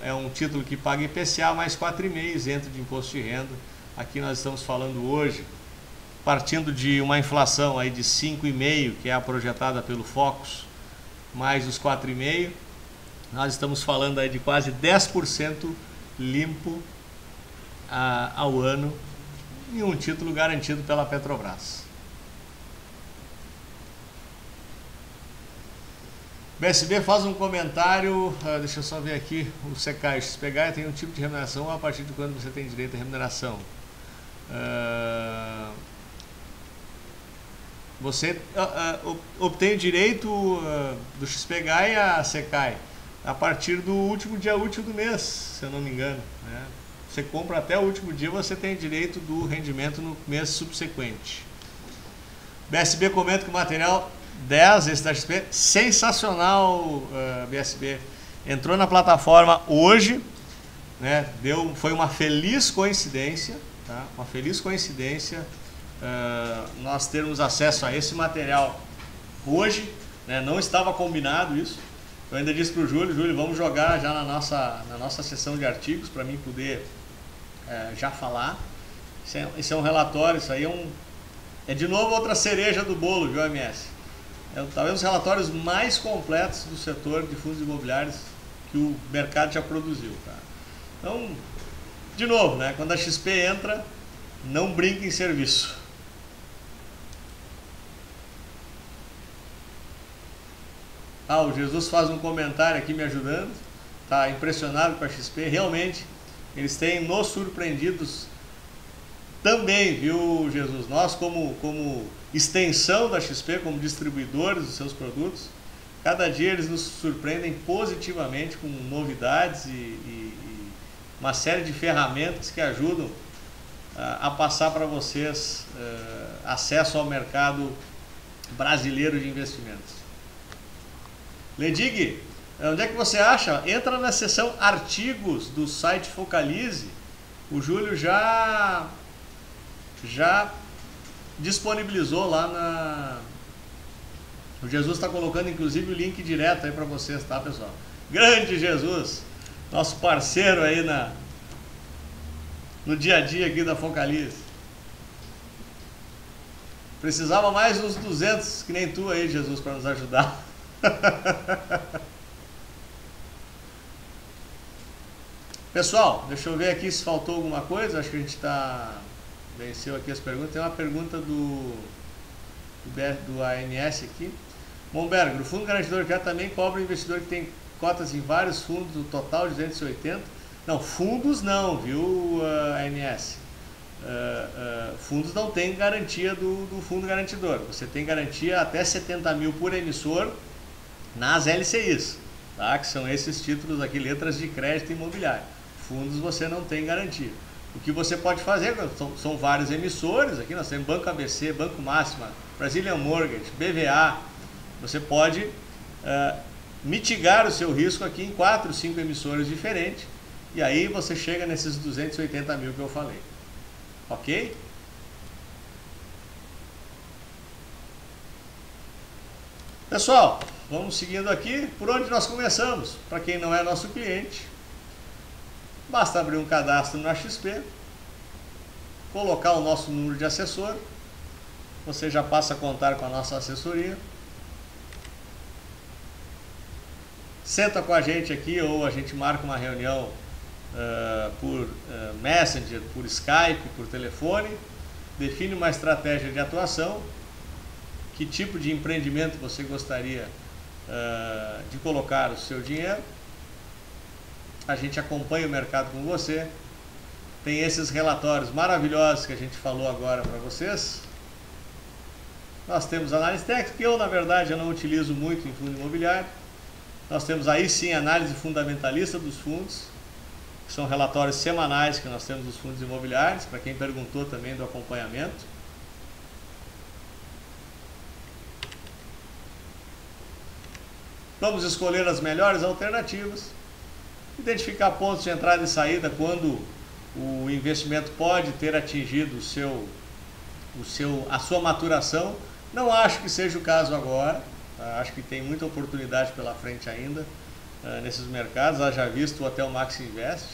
é um título que paga IPCA mais 4,5 isento de imposto de renda. Aqui nós estamos falando hoje, partindo de uma inflação aí de 5,5, que é a projetada pelo Focus, mais os 4,5, nós estamos falando aí de quase 10% limpo ao ano em um título garantido pela Petrobras. BSB faz um comentário, deixa eu só ver aqui, o CK e o XPH tem um tipo de remuneração a partir de quando você tem direito à remuneração. Você obtém o direito do XPH e a SECAI a partir do último dia útil do mês, se eu não me engano, né? Você compra até o último dia, você tem direito do rendimento no mês subsequente. BSB comenta que o material 10, esse da XP, sensacional, BSB. Entrou na plataforma hoje, né? Foi uma feliz coincidência, tá? Uma feliz coincidência nós termos acesso a esse material hoje, né? Não estava combinado isso. Eu ainda disse para o Júlio, vamos jogar já na nossa sessão de artigos para mim poder já falar. Isso é um relatório, isso aí é de novo outra cereja do bolo, viu, MS? Talvez os relatórios mais completos do setor de fundos imobiliários que o mercado já produziu, tá? Então, de novo, né? Quando a XP entra, não brinca em serviço. O Jesus faz um comentário aqui me ajudando, tá impressionado com a XP, realmente eles têm nos surpreendidos também, viu, Jesus? Nós como extensão da XP, como distribuidores dos seus produtos, cada dia eles nos surpreendem positivamente com novidades e uma série de ferramentas que ajudam a passar para vocês acesso ao mercado brasileiro de investimentos. Ledig, onde é que você acha? Entra na seção artigos do site Focalize. O Júlio já disponibilizou lá o Jesus está colocando inclusive o link direto aí para vocês, tá, pessoal? Grande Jesus, nosso parceiro aí no dia a dia aqui da Focalize. Precisava mais uns 200 que nem tu aí, Jesus, para nos ajudar. Pessoal, deixa eu ver aqui se faltou alguma coisa. Acho que a gente venceu aqui as perguntas. Tem uma pergunta do ANS aqui. Momberger, o fundo garantidor que também cobra o investidor que tem cotas em vários fundos, o total de 280. Não, fundos não, viu, ANS? Fundos não tem garantia do fundo garantidor. Você tem garantia até 70 mil por emissor nas LCIs, tá? Que são esses títulos aqui, letras de crédito imobiliário. Fundos você não tem garantia. O que você pode fazer, são vários emissores, aqui nós temos Banco ABC, Banco Máxima, Brazilian Mortgage, BVA. Você pode mitigar o seu risco aqui em 4, 5 emissores diferentes, e aí você chega nesses 280 mil que eu falei. Ok? Pessoal, vamos seguindo aqui. Por onde nós começamos? Para quem não é nosso cliente, basta abrir um cadastro na XP, colocar o nosso número de assessor, você já passa a contar com a nossa assessoria. Senta com a gente aqui ou a gente marca uma reunião por Messenger, por Skype, por telefone, define uma estratégia de atuação, que tipo de empreendimento você gostaria de colocar o seu dinheiro. A gente acompanha o mercado com você. Tem esses relatórios maravilhosos que a gente falou agora para vocês. Nós temos análise técnica, que eu na verdade eu não utilizo muito em fundo imobiliário. Nós temos aí sim análise fundamentalista dos fundos, que são relatórios semanais que nós temos dos fundos imobiliários, para quem perguntou também do acompanhamento. Vamos escolher as melhores alternativas, identificar pontos de entrada e saída quando o investimento pode ter atingido a sua maturação. Não acho que seja o caso agora, acho que tem muita oportunidade pela frente ainda nesses mercados. Haja visto o Hotel Max Invest,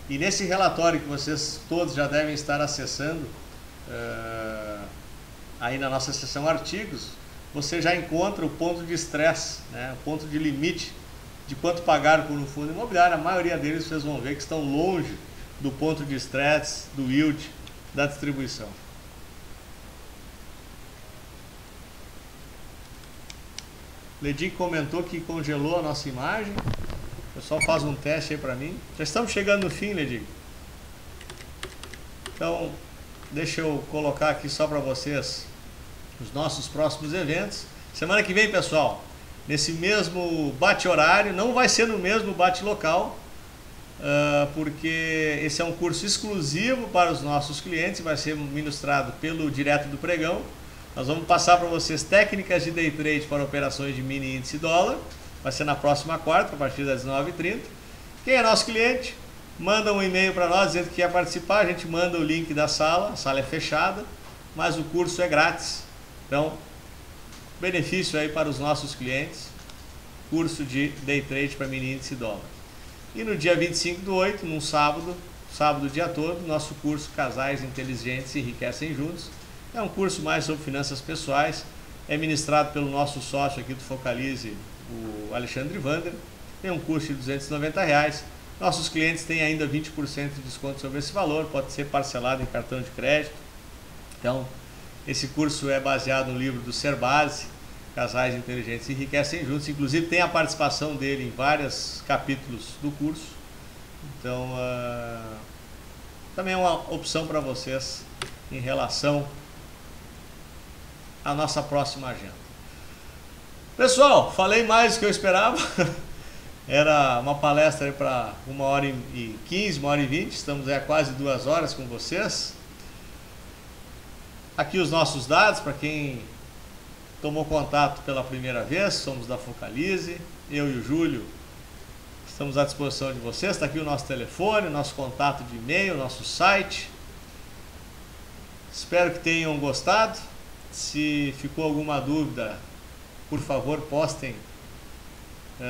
e nesse relatório que vocês todos já devem estar acessando aí na nossa seção artigos, você já encontra o ponto de estresse, né, o ponto de limite de quanto pagaram por um fundo imobiliário. A maioria deles vocês vão ver que estão longe do ponto de estresse, do yield, da distribuição. Ledig comentou que congelou a nossa imagem. O pessoal faz um teste aí para mim. Já estamos chegando no fim, Ledig. Então, deixa eu colocar aqui só para vocês os nossos próximos eventos. Semana que vem, pessoal, nesse mesmo bate-horário, não vai ser no mesmo bate-local, porque esse é um curso exclusivo para os nossos clientes, vai ser ministrado pelo Direto do Pregão. Nós vamos passar para vocês técnicas de day trade para operações de mini índice dólar. Vai ser na próxima quarta, a partir das 19h30. Quem é nosso cliente, manda um e-mail para nós dizendo que quer participar. A gente manda o link da sala. A sala é fechada, mas o curso é grátis. Então, benefício aí para os nossos clientes. Curso de day trade para mini índice dólar. E no dia 25/8, num sábado o dia todo, nosso curso Casais Inteligentes e Enriquecem Juntos. É um curso mais sobre finanças pessoais, é ministrado pelo nosso sócio aqui do Focalize, o Alexandre Vander. Tem um custo de R$290. Nossos clientes têm ainda 20% de desconto sobre esse valor, pode ser parcelado em cartão de crédito. Então, esse curso é baseado no livro do Serbasi, Casais Inteligentes e Enriquecem Juntos. Inclusive tem a participação dele em vários capítulos do curso. Então, também é uma opção para vocês em relação a nossa próxima agenda. Pessoal, falei mais do que eu esperava. Era uma palestra para 1h15, 1h20, estamos aí há quase 2 horas com vocês. Aqui os nossos dados, para quem tomou contato pela primeira vez, somos da Focalize, eu e o Júlio estamos à disposição de vocês. Está aqui o nosso telefone, o nosso contato de e-mail, o nosso site. Espero que tenham gostado. Se ficou alguma dúvida, por favor, postem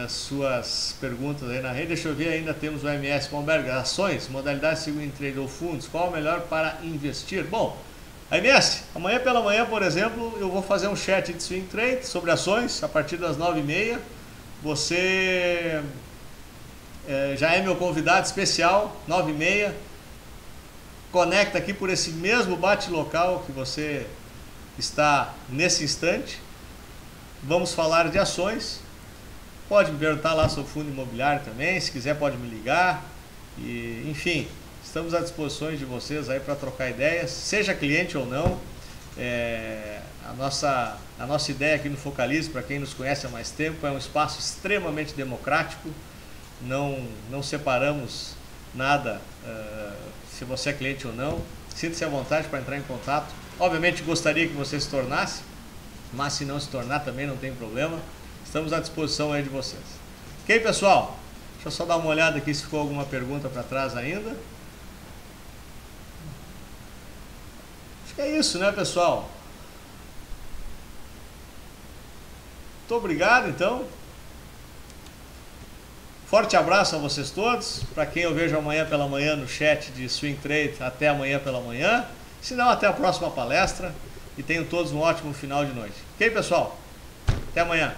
suas perguntas aí na rede. Deixa eu ver, ainda temos o MS Bomberg, ações, modalidade swing trade ou fundos, qual o melhor para investir? Bom, a MS, amanhã pela manhã, por exemplo, eu vou fazer um chat de swing trade sobre ações a partir das 9h30. Você já é meu convidado especial, 9h30. Conecta aqui por esse mesmo bate-local que você está nesse instante. Vamos falar de ações. Pode me perguntar lá sobre fundo imobiliário também, se quiser pode me ligar. E, enfim, estamos à disposição de vocês aí para trocar ideias, seja cliente ou não. A nossa ideia aqui no Focalize, para quem nos conhece há mais tempo, é um espaço extremamente democrático. Não separamos nada, se você é cliente ou não. Sinta-se à vontade para entrar em contato. Obviamente gostaria que você se tornasse, mas se não se tornar também não tem problema. Estamos à disposição aí de vocês. Ok, pessoal? Deixa eu só dar uma olhada aqui se ficou alguma pergunta para trás ainda. Acho que é isso, né, pessoal? Muito obrigado, então. Forte abraço a vocês todos. Para quem eu vejo amanhã pela manhã no chat de Swing Trade, até amanhã pela manhã. Se não, até a próxima palestra. E tenham todos um ótimo final de noite. Ok, pessoal? Até amanhã.